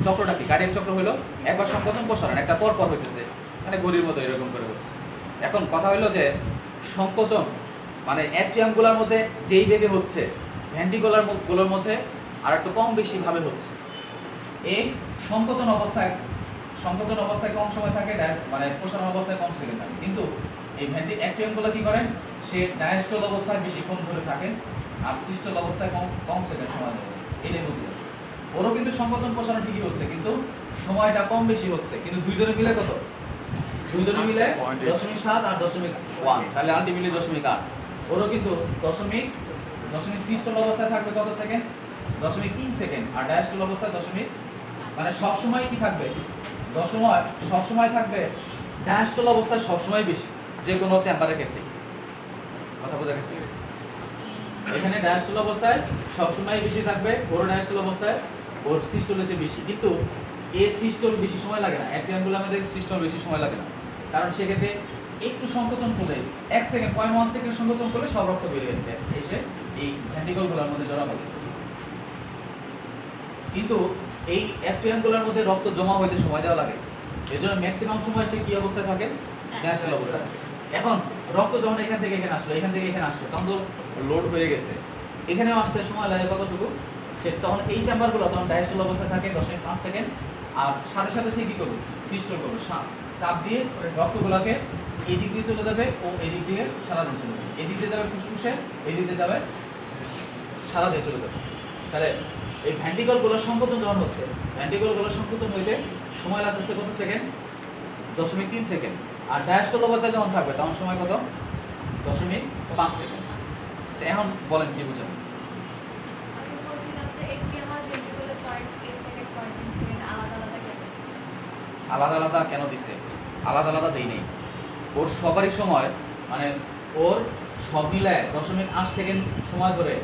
A: চক্রটা কি, কার্ডিয়াক চক্র হলো একবার সংকোচন প্রসারণ, একটা পর হইতেছে, মানে ঘড়ির মতো এরকম করে হচ্ছে। এখন কথা হলো যে সংকোচন মানে এফটিএম গুলার মধ্যে যেই বেগে হচ্ছে, ভেন্ট্রিকুলার গুলোর মধ্যে আর একটু কম বেশি ভাবে হচ্ছে। এই সংকোচন অবস্থায় কম সময় থাকে, মানে প্রসারণ অবস্থায় কম সেকেন্ড থাকে, কিন্তু এই এফটিএম গুলো কি করে, সে ডায়াস্টোল অবস্থায় বেশিক্ষণ ধরে থাকে, আর সিস্টোল অবস্থায় কম সেকেন্ড সময় ধরে, এটাই বুদ্ধি আছে। ওরও কিন্তু সংকোচন প্রসারণ ঠিকই হচ্ছে, কিন্তু সময়টা কম বেশি হচ্ছে, কিন্তু দুইজনে মিলে কত, 0.7 আর 0.1, তাহলে আলটিমেটলি 0.8। ওরও কিন্তু দশমিক সিস্টোল অবস্থায় থাকবে কত সেকেন্ড, 0.3 সেকেন্ড, আর ডায়াস্টোল অবস্থায় মানে সব সময় কি থাকবে, সব সময় থাকবে ডায়াস্টোল অবস্থায় সব সময় বেশি, যে কোনো চেম্বারের ক্ষেত্রে। কথা বোঝা গেছে? এখানে ডায়াস্টোল অবস্থায় সব সময় বেশি থাকবে, ওর ডায়াস্টোল অবস্থায় ওর সিস্টোলের চেয়ে বেশি, কিন্তু এর সিস্টোল বেশি সময় লাগে না, একটা অ্যাম্বুলামের সিস্টোল বেশি সময় লাগে না, কারণ সেক্ষেত্রে একটু সংকোচন করলে 1 সেকেন্ড 0.1 সেকেন্ড সংকোচন করলে সব রক্ত বেরিয়ে যাবে, এসে এই ভেন্ট্রিকলগুলোর মধ্যে জড়া হবে। কিন্তু এই অ্যাট্রিয়ামগুলোর মধ্যে রক্ত জমা হইতে সময় দেওয়া লাগে, এর জন্য ম্যাক্সিমাম সময় সে কি অবস্থায় থাকে, ডায়াস্টোল অবস্থায়। এখন রক্ত যখন এখান থেকে এখানে আসলো, তখন তো লোড হয়ে গেছে, এখানেও আসতে সময় লাগে কতটুকু, সে তখন এই চেম্বারগুলো তখন ডায়াস্টোল অবস্থায় থাকে 0.5 সেকেন্ড, আর সাথে সাথে সে কি করবে, সিস্টোল করবে, চাপ দিয়ে রক্তগুলোকে এই দিক দিয়ে চলে যাবে ও এই দিক দিয়ে সারা দিয়ে চলে যাবে, এই দিক দিয়ে যাবে ফুসফুসে, এই দিক দিয়ে যাবে সারা দিয়ে চলে যাবে। তাহলে এই ভেন্ট্রিকলগুলোর সংকোচন যখন হচ্ছে, ভেন্ট্রিকলগুলোর সংকোচন হইলে সময় লাগতেছে কত সেকেন্ড, 0.3 সেকেন্ড, আর ডায়াস্টোল অবস্থায় যখন থাকবে তখন সময় কত, 0.5 সেকেন্ড। আচ্ছা এখন বলেন কি বুঝেন?
C: আমি বলছিলাম যে এটিএম আর ভেন্ট্রিকুলার 0.8 সেকেন্ড 0.3 সেকেন্ড আলাদা আলাদা কেন দিচ্ছে?
A: আলাদা কেন দিচ্ছে, আলাদা দেই নেই, ওর সবারই সময় মানে ওর সব মিলায় 0.8 সেকেন্ড সময় ধরে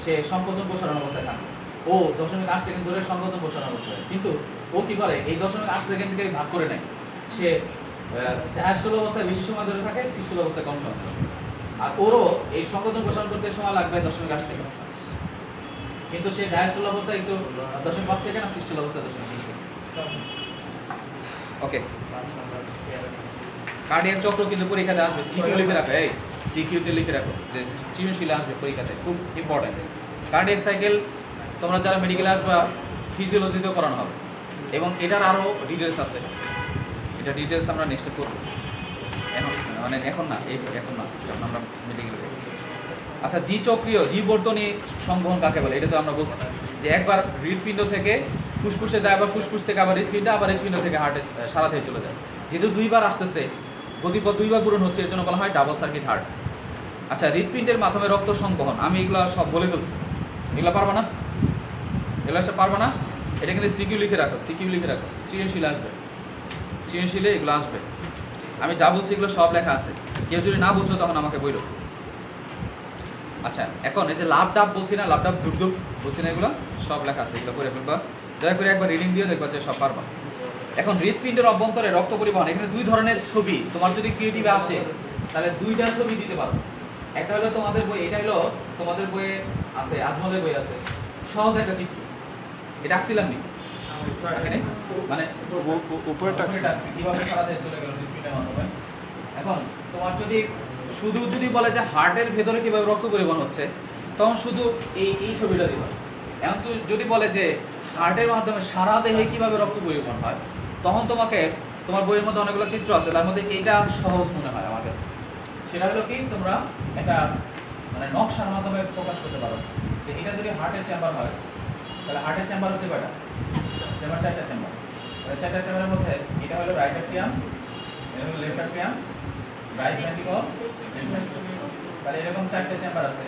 A: সে সংকোচন প্রসারণ অবস্থায় থাকে, ও 0.8 সেকেন্ড ধরে সংকোচন প্রসারণ অবস্থায়, কিন্তু ও কি করে এই 0.8 সেকেন্ডকে ভাগ করে নেয়, সে ডায়াস্টোল অবস্থায় বেশি সময় ধরে থাকে, সিস্টোল অবস্থায় কম সময় ধরে, আর ওরও এই সংকোচন প্রসারণ করতে সময় লাগবে 0.8 সেকেন্ড, কিন্তু সে ডায়াস্টোল অবস্থায় একটু 0.5 সেকেন্ড আর সিস্টোল অবস্থায় 0.3 সেকেন্ড। ওকে, কার্ডিয়াক চক্র কিন্তু পরীক্ষাতে আসবে, সিকিউ লিখে রাখো, এই সিকিউতে লিখে রাখো যে সৃজনশীলে আসবে পরীক্ষাতে, খুব ইম্পর্টেন্ট। কার্ডিয়াক সাইকেল তোমরা যারা মেডিকেলে আসবা ফিজিওলজিতেও পড়ানো হবে, এবং এটার আরও ডিটেলস আছে, এটা ডিটেলস আমরা নেক্সটে করবো, এখন না যখন আমরা মেডিকেলে পড়বো। আচ্ছা, দ্বিচক্রীয় দ্বিবর্তনী সংবহন কাকে বলে, এটা তো আমরা বলছি যে একবার হৃৎপিণ্ড থেকে ফুসফুসে যায়, আবার ফুসফুস থেকে আবার হৃৎপিণ্ড, আবার হৃৎপিণ্ড থেকে হার্টে সারা দিয়ে চলে যায়, যেহেতু দুইবার আসতেছে, গতিপথ দুইবার পূরণ হচ্ছে, এর জন্য বলা হয় ডাবল সার্কিট হার্ট। আচ্ছা, হৃৎপিণ্ডের মাধ্যমে রক্ত সংবহন, আমি এগুলো সব বলে ফেলছি, এগুলো পারবা না, এটা কিন্তু সিকিউ লিখে রাখো, সৃজনশীলে আসবে, সৃজনশীলে এগুলো আসবে, আমি যা বলছি এগুলো সব লেখা আছে, কেউ যদি না বুঝো তখন আমাকে বইলো। আচ্ছা, এখন এই যে লাভ ডাব বলছি না, লাভ ডাব দুর্দুপ বলছি না, এগুলো সব লেখা আছে, এগুলো করে ফেলবা, দয়া করে একবার রিডিং দিয়ে দেখবা যে সব পারবা। এখন হৃৎপিণ্ডের অভ্যন্তরে রক্ত পরিবহন, এখানে দুই ধরনের ছবি তোমার যদি ক্রিয়েটিভে আসে তাহলে দুইটা ছবি দিতে পারো। একটা হলো তোমাদের বই, এটা হলো তোমাদের বইয়ে আছে, আজমলের বই আছে, সহজ একটা চিত্র। এটা আঁকছিলাম নি এখানে, মানে
D: উপরে
A: টাকছি কিভাবে সারা দেশ চলে গেল হৃৎপিণ্ডের মাধ্যমে। এখন তোমার যদি শুধু যদি বলে যে হার্টের ভেতরে কিভাবে রক্ত পরিবহন হচ্ছে, তখন শুধু এই ছবিটা দিবা। এখন তুই যদি বলে যে হার্টের মাধ্যমে সারা দেহে কিভাবে রক্ত পরিবহন হয়, তখন তোমাকে তোমার বইয়ের মধ্যে অনেকগুলো চিত্র আছে, তার মধ্যে এইটা সহজ মনে হয় আমার কাছে। সেটা হলো কি, তোমরা একটা মানে নকশার মাধ্যমে প্রকাশ করতে পারো যে এটা যদি হার্টের চেম্বার হয়, তাহলে হার্টের চেম্বার হচ্ছে কয়টা? চেম্বার, চারটা চেম্বার। তাহলে চারটা চেম্বারের মধ্যে এটা হলো রাইট এট্রিয়াম, এটা হলো left atrium, right ventricle, left ventricle. তাহলে এরকম চারটা চেম্বার আছে।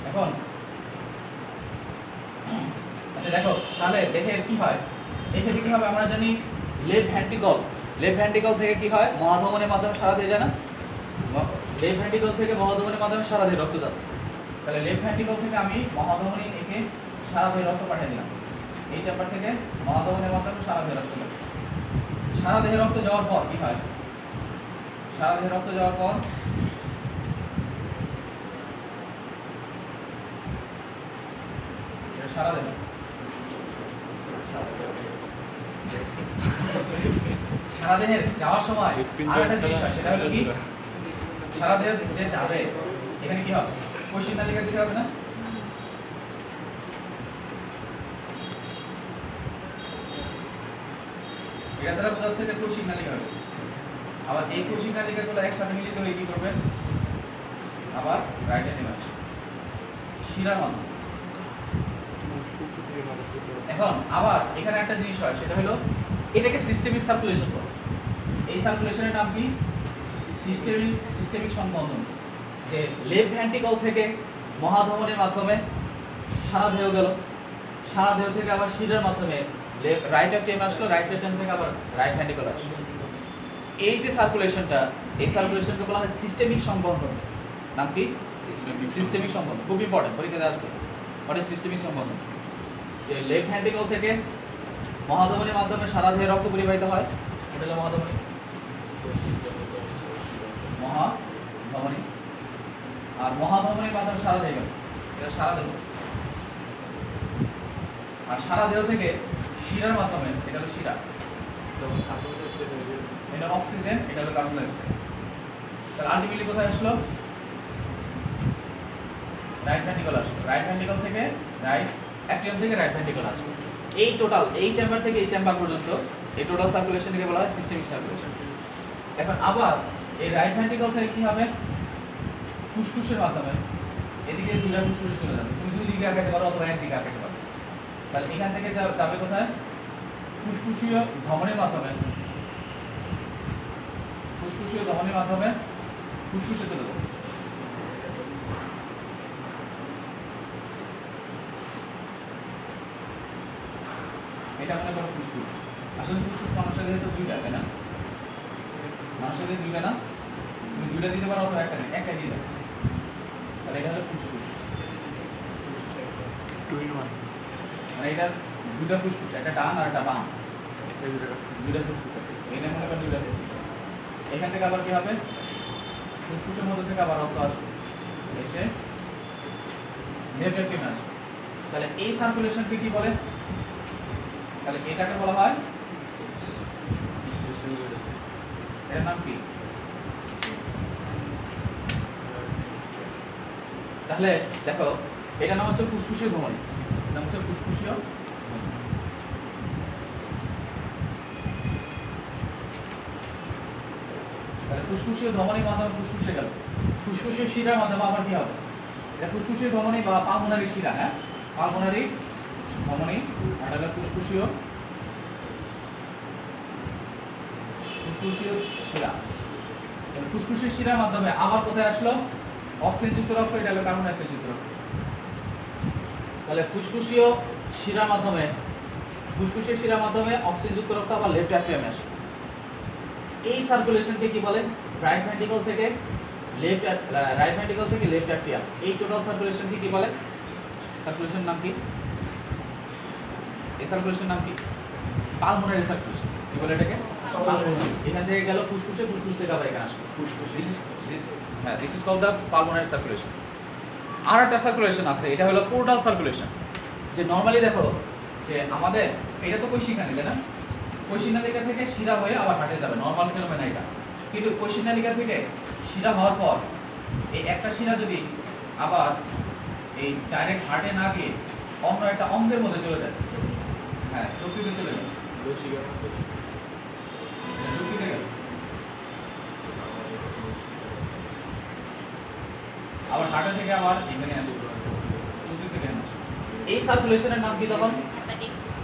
A: এখন আচ্ছা দেখো, তাহলে দেখে কি হয়, এখানে কি হবে আমরা জানি লেফট ভেন্ট্রিকল, লেফট ভেন্ট্রিকল থেকে কি হয়, মহাধমনীর মাধ্যমে সারা দিয়ে যায় না? লেফট ভেন্ট্রিকল থেকে মহাধমনীর মাধ্যমে সারা দিয়ে রক্ত যাচ্ছে। তাহলে লেফট ভেন্ট্রিকল থেকে আমি মহাধমনী একে সারা দিয়ে রক্ত পাঠিয়ে দিলাম, এই চেম্বার থেকে মহাধমনীর মাধ্যমে সারা দিয়ে রক্ত যাবে। সারা দেহে রক্ত যাওয়ার পর কি হয়, সারা দেহে রক্ত যাওয়ার পর সারা দেহ, সারা দেহের যাওয়ার সময় আরেকটা জিনিস হয়, সেটা হলো কি, সারা দেহ যে যাবে এখানে কি হবে, কোষীয় নালিকা দিতে হবে না? এটা দ্বারা বোঝা যাচ্ছে যে কোষীয় নালিকা হবে। আবার এই কোষীয় নালিকাগুলো একসাথে মিলিত হয়ে কি করবে, আবার রাইট হ্যান্ড নেমে আসবে শিরার মাধ্যমে। এখন আবার এখানে একটা জিনিস হয়, সেটা হলো এটাকে সিস্টেমিক সার্কুলেশন বলে। এই সার্কুলেশনের নাম কি, সিস্টেমিক সংবন্ধন। যে লেফট ভেন্ট্রিকল থেকে মহাধমনীর মাধ্যমে সারা দেহ গেল, সারা দেহ থেকে আবার শিরার মাধ্যমে রাইট এট্রিয়াম আসলো, রাইট এট্রিয়াম থেকে আবার রাইট ভেন্ট্রিকল আসলো। এই যে সার্কুলেশনটা, এই সার্কুলেশনকে বলা হয় সিস্টেমিক সংবন্ধন। নাম কি, সিস্টেমিক সংবন্ধন। খুব ইম্পর্টেন্ট, পরীক্ষাতে আসবে। হোয়াট ইজ সিস্টেমিক সংবন্ধন? যে লেফট ভেন্ট্রিকল থেকে মহাধমনীর মাধ্যমে সারা দেহে রক্ত পরিবাহিত হয়, এটা হলো মহাধমনী, মহাধমনী। আর মহাধমনীর মাধ্যমে সারা দেহে গেল, এটা সারা দেহ। আর সারা দেহ থেকে শিরার মাধ্যমে, এটা হলো শিরা, এটা অক্সিজেন, এটা হলো কার্বন ডাই অক্সাইড। তাহলে আলটিমেটলি কোথায় আসলো, রাইট ভেন্ট্রিকল আসলো, রাইট ভেন্ট্রিকল থেকে রাইট অ্যাট্রিয়াম থেকে রাইট ভেন্ট্রিকল আসলো। এই টোটাল, এই চেম্বার থেকে এই চেম্বার পর্যন্ত এই টোটাল সার্কুলেশনকে বলা হয় সিস্টেমিক সার্কুলেশন। এখন আবার এই রাইট ভেন্ট্রিকল থেকে কি হবে, ফুসফুসের মাধ্যমে এদিকে দুইটা ফুসফুসে চলে যাবে। তুমি দুই দিকে আগাতে পারো অথবা একদিকে আগাতে পারো। তাহলে এখান থেকে যাবে কোথায়, ফুসফুসীয় ধমনীর মাধ্যমে, ফুসফুসীয় ধমনীর মাধ্যমে ফুসফুসে চলে যাবে। এটা মনে করো ফুসফুস। আসলে ফুসফুস মানুষের দেহে তো দুইটা, তাই না? মানুষের দেহে দুইটা না, তুমি দুইটা দিতে পারো অথবা একটা দিয়ে দাও। তাহলে এটা হলো ফুসফুস, মানে এটা দুইটা ফুসফুস, একটা ডান আর একটা বাম, দুইটা ফুসফুস আছে। এটা মনে করো দুইটা ফুসফুস। এখান থেকে আবার কি হবে, ফুসফুসের মধ্যে থেকে আবার রক্ত আসবে, এসে লেফট এট্রিয়ামে আসবে। তাহলে এই সার্কুলেশনকে কি বলে, তাহলে এটাকে বলা হয়, এর নাম কি, তাহলে দেখো এটা নাম হচ্ছে ফুসফুসীয় ধমনী, নাম হচ্ছে ফুসফুসীয় ধমনী। তাহলে ফুসফুসীয় ধমনীর মাধ্যমে ফুসফুসে গেল, ফুসফুসীয় শিরার মাধ্যমে আবার কি হবে, এটা ফুসফুসীয় ধমনী বা পালমোনারি শিরা, হ্যাঁ পালমোনারি ধমনী, আর হলো ফুসফুসীয় শিরা। ফুসফুসীয় শিরার মাধ্যমে আবার কোথায় আসলো, অক্সিজেন যুক্ত রক্ত, এটা হলো কার্বন ডাই অক্সাইড যুক্ত রক্ত। তাহলে ফুসফুসীয় শিরার মাধ্যমে, ফুসফুসীয় শিরার মাধ্যমে অক্সিজেন যুক্ত রক্ত আবার লেফট অ্যাট্রিয়ামে আসে। এই সার্কুলেশনকে কি বলে, রাইট ভেন্ট্রিকল থেকে লেফট রাইট ভেন্ট্রিকল থেকে লেফট অ্যাট্রিয়াম, এই টোটাল সার্কুলেশন কি বলে? সার্কুলেশন নাম কি? এই সার্কুলেশন নাম কি? Pulmonary circulation. কি বলে এটাকে? এখান থেকে গেল ফুসফুসে, ফুসফুস থেকে আবার এখানে আসলো ফুসফুস। This is called the pulmonary circulation. আর একটা সার্কুলেশন আছে, এটা হলো পোর্টাল সার্কুলেশন। যে নরমালি দেখো যে আমাদের এটা তো কৈশিক নালিকা না, কৈশিক নালিকা থেকে শিরা হয়ে আবার হার্টে যাবে, নরমাল ফেনোমেনা এটা। কিন্তু কৈশিক নালিকা থেকে শিরা হওয়ার পর এই একটা শিরা যদি আবার এই ডাইরেক্ট হার্টে না গিয়ে অন্য একটা অঙ্গের মধ্যে চলে যায়, হ্যাঁ যকৃতে চলে যায়, যকৃতে গেল, আবার হার্টে থেকে আবার এখানে আসবে, যকৃতে এখানে আসবে। এই সার্কুলেশনের নাম কি তখন?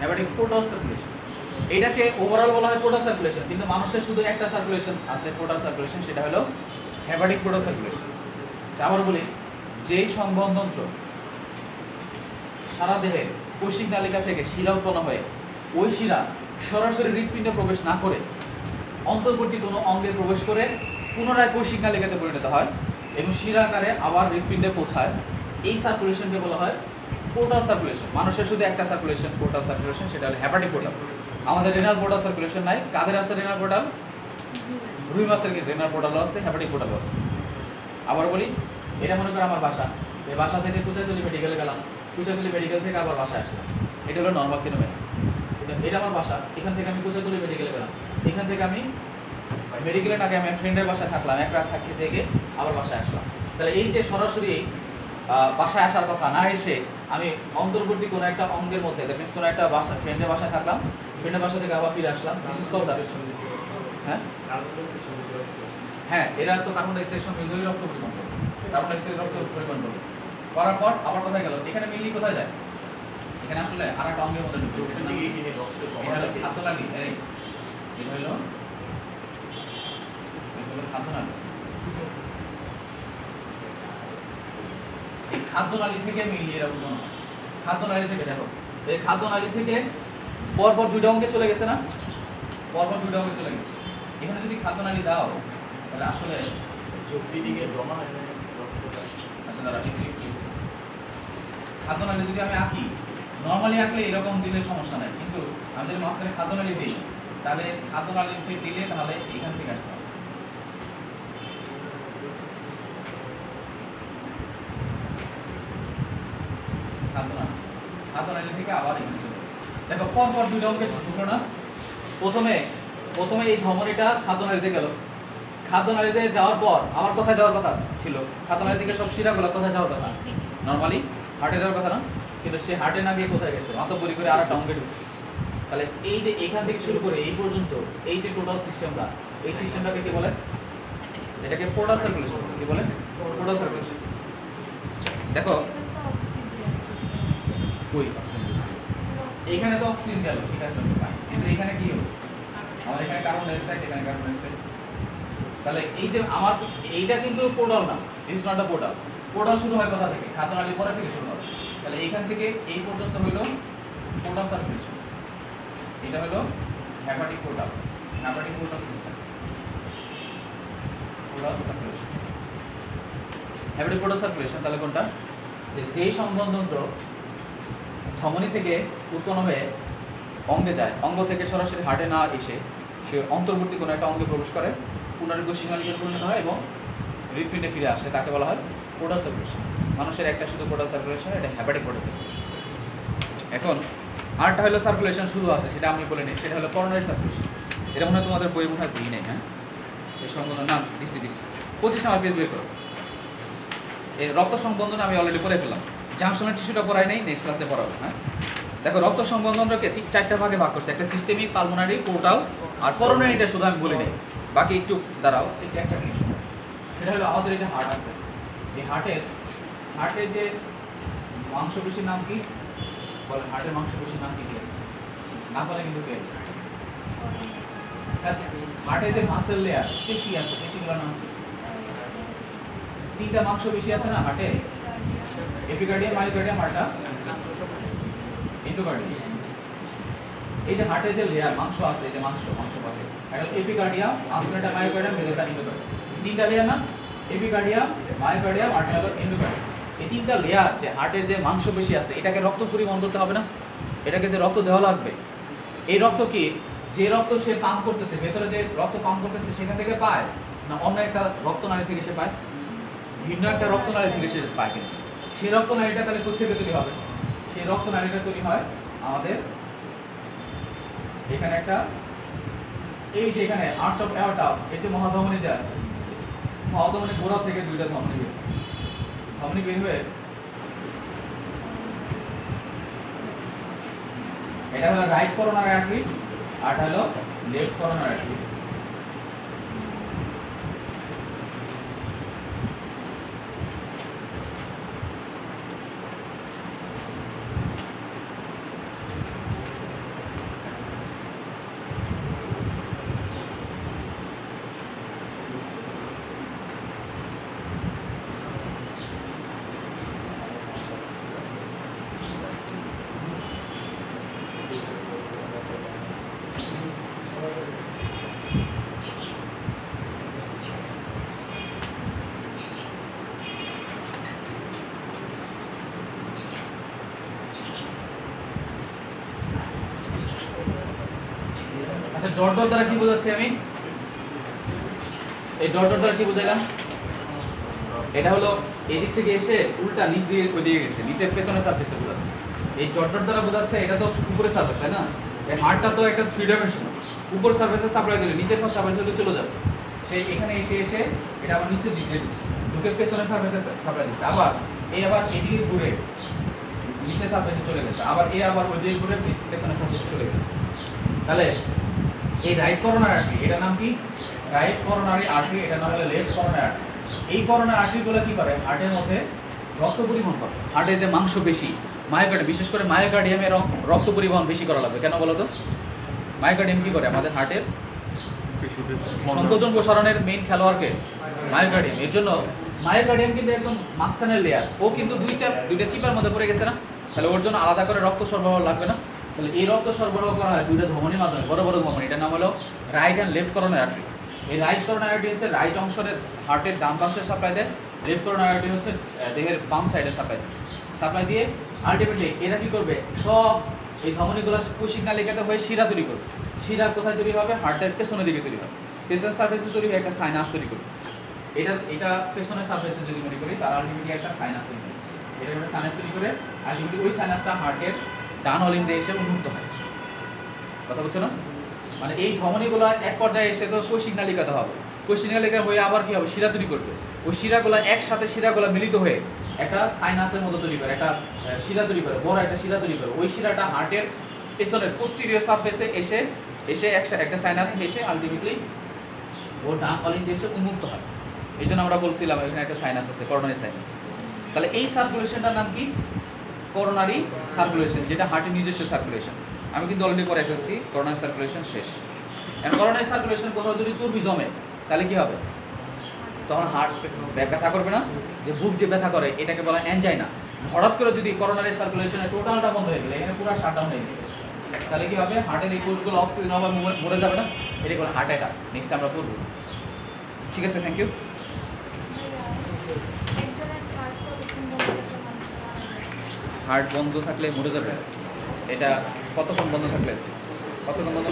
A: Hepatic portal circulation. এটাকে ওভারঅল বলা হয় পোর্টাল সার্কুলেশন, কিন্তু মানুষের শুধু একটা সার্কুলেশন আছে পোর্টাল সার্কুলেশন, সেটা হলো হেপাটিক পোর্টাল সার্কুলেশন। আবার বলি, যেই সংবহনতন্ত্র সারা দেহে কৈশিক নালিকা থেকে শিরা উৎপন্ন হয়ে ওই শিরা সরাসরি হৃৎপিণ্ডে প্রবেশ না করে অন্তর্বর্তী কোনো অঙ্গে প্রবেশ করে পুনরায় কৈশিক নালিকাতে পরিণত হয় এবং শিরা আকারে আবার হৃৎপিণ্ডে পৌঁছায়, এই সার্কুলেশনকে বলা হয় পোর্টাল সার্কুলেশন। মানুষের শুধু একটা সার্কুলেশন পোর্টাল সার্কুলেশন, সেটা হলো হেপাটিক পোর্টাল। আমাদের রেনাল পোর্টাল সার্কুলেশন নাই। কাদের আছে রেনাল পোর্টাল? রুই মাছের ক্ষেত্রে রেনাল পোর্টালও আছে, হেপাটিক পোর্টালও আছে। আবার বলি, এটা মনে করো আমার বাসা, এই বাসা থেকে কুচাইতলি মেডিকেলে গেলাম, কুচাইতলি মেডিকেল থেকে আবার বাসায় আসলাম, এটা হলো নর্মাল ফিনোমেনা। এটা আমার বাসা, এখান থেকে আমি কুচাইতলি মেডিকেলে গেলাম, এখান থেকে আমি মেডিকেলের আগে আমি ফ্রেন্ডের বাসায় থাকলাম, এক রাত থাকি থেকে আবার বাসায় আসলাম। তাহলে এই যে সরাসরি বাসায় আসার কথা না এসে আমি অন্তর্বর্তী কোনো একটা অঙ্গের মধ্যে, দ্যাট মিনস কোনো একটা বাসা ফ্রেন্ডের বাসায় থাকলাম, ফ্রেন্ডের বাসা থেকে আবার ফিরে আসলাম, দিস ইজ কল্ড দ্য হ্যাঁ হ্যাঁ এরা তো কার্বন ডাইঅক্সাইড সঙ্গে দুই রক্ত পরিবহন করে, কার্বন ডাইঅক্সাইড রক্ত পরিবহন করে করার পর আবার কোথায় গেল? এখানে মিললি কোথায় যায়? এখানে আসলে আর একটা অঙ্গের মধ্যে ঢুকছে, এটা হলো খাদ্যনালী। এই এটা হলো খাদ্যনালী। এই খাদ্যনালী থেকে মিলিয়ে এরা উৎপন্ন হয়। খাদ্যনালী থেকে দেখো, এই খাদ্যনালী থেকে পরপর দুইটা অঙ্গে চলে গেছে না, পরপর দুইটা অঙ্গে চলে গেছে। এখানে যদি খাদ্যনালী দাও তাহলে আসলে আচ্ছা দাঁড়া, খাদ্যনালী যদি আমি আঁকি, নর্মালি আঁকলে এরকম দিলে সমস্যা নাই, কিন্তু আমি যদি মাঝখানে খাদ্যনালী দিই তাহলে খাদ্যনালীতে দিলে তাহলে এখান থেকে আসতে হবে। খাদ্যনালী থেকে আবার এখানে চলে যাবে। দেখো পরপর দুইটা অঙ্কে ঢুকলো না। প্রথমে এই ধমনীটা খাদ্যনালীতে গেল, খাদ্যনালীতে যাওয়ার পর আবার কোথায় যাওয়ার কথা ছিল? খাদ্যনালী থেকে সব শিরাগুলো কোথায় যাওয়ার কথা? নর্মালি হার্টে যাওয়ার কথা না, কিন্তু সে হার্টে না গিয়ে কোথায় গেছে? মাতব্বরি করে আর একটা অঙ্গে ঢুকছে। তাহলে এই যে এখান থেকে শুরু করে এই পর্যন্ত এই যে টোটাল সিস্টেমটা, এই সিস্টেমটাকে কি বলে? এটাকে পোর্টাল সার্কুলেশন। কি বলে? Portal circulation. দেখো কই এখানে তো অক্সিজেন গেল, ঠিক আছে, কিন্তু এখানে কি হলো? আমার এখানে কার্বন ডাইঅক্সাইড, এখানে কার্বন ডাইঅক্সাইড। তাহলে এই যে আমার এইটা কিন্তু পোর্টাল না, it's not a portal. Portal শুরু হয় কোথা থেকে? খাদ্যনালী পরে থেকে শুরু হয়। তাহলে এইখান থেকে এই পর্যন্ত হলো পোর্টাল সার্কুলেশন। এটা হলো hepatic portal, hepatic portal system, portal circulation, hepatic portal circulation. তাহলে কোনটা? যে যেই সংবহনতন্ত্র ধমনী থেকে উৎপন্ন হয়ে অঙ্গে যায়, অঙ্গ থেকে সরাসরি হার্টে না এসে সে অন্তর্বর্তী কোনো একটা অঙ্গে প্রবেশ করে, পুনরায় কৈশিক নালিকায় পরিণত হয় এবং হৃৎপিণ্ডে ফিরে আসে, তাকে বলা হয় পোর্টাল সার্কুলেশন। মানুষের একটা শুধু পোর্টাল সার্কুলেশন, এটা হেপাটিক পোর্টাল সার্কুলেশন। এখন আরেকটা হলো সার্কুলেশন শুধু আছে, সেটা আমি বলে নিই, সেটা হলো করোনারি সার্কুলেশন। এটা মনে হয় তোমাদের বই মনে হয় দিই নেই, হ্যাঁ এই সম্বন্ধ না দিছি 25 আমার পেজ বের করো। এই রক্ত সংবন্ধন আমি অলরেডি পড়ে ফেললাম, জাংশনের টিস্যুটা পড়াই নেই, নেক্সট ক্লাসে পড়াবো। হ্যাঁ দেখো, রক্ত সংবন্ধনকে 4টা ভাগে ভাগ করছে, একটা সিস্টেমিক, পালমোনারি, পোর্টাল আর করোনারিটা শুধু আমি বলি নেই, বাকি একটু দাঁড়াও। এটা একটা জিনিস, সেটা হলো আমাদের এই যে হার্ট আছে, এই হার্টের যে মাংসপেশির নাম কি বলেন? হার্টের মাংসপেশির নাম কি আছে? না বলে কিন্তু ফেল। হার্টের যে মাসেল লেয়ার পেশি আছে, পেশিগুলোর নাম কি? 3টা মাংসপেশি আছে না হার্টে, এপিকার্ডিয়াম, মায়োকার্ডিয়াম আর এন্ডোকার্ডিয়াম। এই যে হার্টের যে লেয়ার মাংস আছে, এই যে মাংস পাশে, এটা এপিকার্ডিয়াম, মাঝখানেটা মায়োকার্ডিয়াম, ভেতরটা এন্ডোকার্ডিয়াম। 3টা লেয়ার না? এপিকার্ডিয়াম, মায়োকার্ডিয়াম আর হলো এন্ডোকার্ডিয়াম। এই তিনটা লেয়ার যে হার্টের যে মাংসপেশি আছে এটাকে রক্ত পরিবহন করতে হবে না, এটাকে যে রক্ত দেওয়া লাগবে, এই রক্ত কি যে রক্ত সে পাম্প করতেছে, ভেতরে যে রক্ত পাম্প করতেছে সেখান থেকে পায়, না অন্য একটা রক্তনালী থেকে সে পায়? ভিন্ন একটা রক্তনালী থেকে সে পায়। কিন্তু সেই রক্তনালীটা তাহলে কোথা থেকে তৈরি হবে? সেই রক্তনালীটা তৈরি হয় আমাদের এখানে একটা, এই যে এখানে আর্চ অফ অ্যাওর্টা, এই যে মহাধমনী যে আছে, মহাধমনী গোড়া থেকে দুইটা ধমনী বের হয়। ধমনী বের হয়ে এটা হলো রাইট করোনারি আর্টারি আর এটা হলো লেফট করোনারি আর্টারি। আচ্ছা, ডট ডট দ্বারা কি বোঝাচ্ছি আমি? এই ডট ডট দ্বারা কি বোঝাইলাম? এটা হলো এদিক থেকে এসে উল্টা নিচ দিয়ে ওই দিকে গেছে, নিচের পেছনের সারফেসে বোঝাচ্ছে। এই ডট ডট দ্বারা বোঝাচ্ছে এটা তো উপরের সারফেস, তাই না? এই হার্টটা তো একটা 3 ডাইমেনশনাল, উপর সারফেসে সাপ্লাই দিলে নিচের সারফেসে চলে যাবে। সেই এখানে এসে এসে এটা আবার নিচের দিক দিয়ে ঢুকছে, ঢুকে পেছনের সারফেসে সাপ্লাই দিচ্ছে। আবার এদিকে ঘুরে নিচের সারফেসে চলে গেছে, আবার আবার ওই দিকে ঘুরে পেছনের সারফেসে চলে গেছে। তাহলে এই রাইট করোনারি আর্টারি, এটার নাম কি? রাইট করোনারি আর্টারি, এটা নাম হলো লেফট করোনারি আর্টারি। এই করোনারি আর্টারিগুলো কি করে? হার্টের মধ্যে রক্ত পরিবহন করে। হার্টের যে মাংসপেশি মায়োকার্ডিয়াম, বিশেষ করে মায়োকার্ডিয়ামের রক্ত পরিবহন বেশি করা লাগবে। কেন বলো তো? মায়োকার্ডিয়াম কি করে? আমাদের হার্টের সংকোচন প্রসারণের মেইন খেলোয়াড়কে মায়োকার্ডিয়াম। এর জন্য মায়োকার্ডিয়াম কিন্তু একদম মাঝখানের লেয়ার, ও কিন্তু দুইটা চিপার মধ্যে পড়ে গেছে না, তাহলে ওর জন্য আলাদা করে রক্ত সরবরাহ লাগবে না। তাহলে এই রক্ত সরবরাহ করা হয় দুইটা ধমনির মাধ্যমে, বড় বড় ধমনি। এটার নাম হলো right and left coronary artery. এই রাইট করোনারি আর্টারি হচ্ছে রাইট অংশের হার্টের ডান পাশে সাপ্লাই দেয়, লেফট করোনারি আর্টারি হচ্ছে দেহের বাম সাইডে সাপ্লাই দিচ্ছে। সাপ্লাই দিয়ে আলটিমেটলি এরা কি করবে? সব এই ধমনিগুলো কোষিক নালিকাতে হয়ে শিরা তৈরি করবে। শিরা কোথায় তৈরি হবে? হার্টের পেছনের দিকে তৈরি হবে। পেছনের সারফেসে তৈরি হয়ে একটা সাইনাস তৈরি করবে। এটা পেছনের সারফেসে যদি মনে করি, তার আলটিমেটলি একটা সাইনাস তৈরি করে, এটা একটা সাইনাস তৈরি করে, আলটিমেটলি ওই সাইনাসটা হার্টের ডান অলিন্দে এসে উন্মুক্ত হয়। কথা বলছো না? মানে এই ধমনীগুলো এক পর্যায়ে এসে তো কোষিক নালিকাতে হবে, কোষিক নালিকা হয়ে আবার কি হবে? শিরা তৈরি করবে। ওই শিরাগুলো একসাথে শিরাগুলো মিলিত হয়ে একটা সাইনাসের মতো তৈরি করে, একটা শিরা তৈরি করে, বড় একটা শিরা তৈরি করে। ওই শিরাটা হার্টের পেছনের পোস্টেরিয়র সারফেসে এসে একটা সাইনাস এসে আলটিমেটলি ওর ডান অলিন্দে এসে উন্মুক্ত হয়। এই জন্য আমরা বলছিলাম এখানে একটা সাইনাস আছে, করোনারি সাইনাস। তাহলে এই সার্কুলেশনটার নাম কি? করোনারি সার্কুলেশন, যেটা হার্টের নিজস্ব সার্কুলেশন। আমি কিন্তু অলরেডি পরে ফেলছি, করোনারি সার্কুলেশন শেষ। এখন করোনারি সার্কুলেশন কোথাও যদি চর্বি জমে তাহলে কি হবে? তখন হার্ট ব্যথা করবে না? যে বুক যে ব্যথা করে এটাকে বলা অ্যানজাইনা। হঠাৎ করে যদি করোনারি সার্কুলেশনের টোটালটা বন্ধ হয়ে গেলে, এখানে পুরো শাটডাউন হয়ে গেছে, তাহলে কি হবে? হার্টের এই কোষগুলো অক্সিজেন অভাবে মরে যাবে না? এটা বলে হার্ট অ্যাটাক। নেক্সট আমরা করবো। ঠিক আছে, থ্যাংক ইউ। হার্ট বন্ধ থাকলে মরে যাবে? এটা কতক্ষণ বন্ধ থাকলে? কতক্ষণ বন্ধ?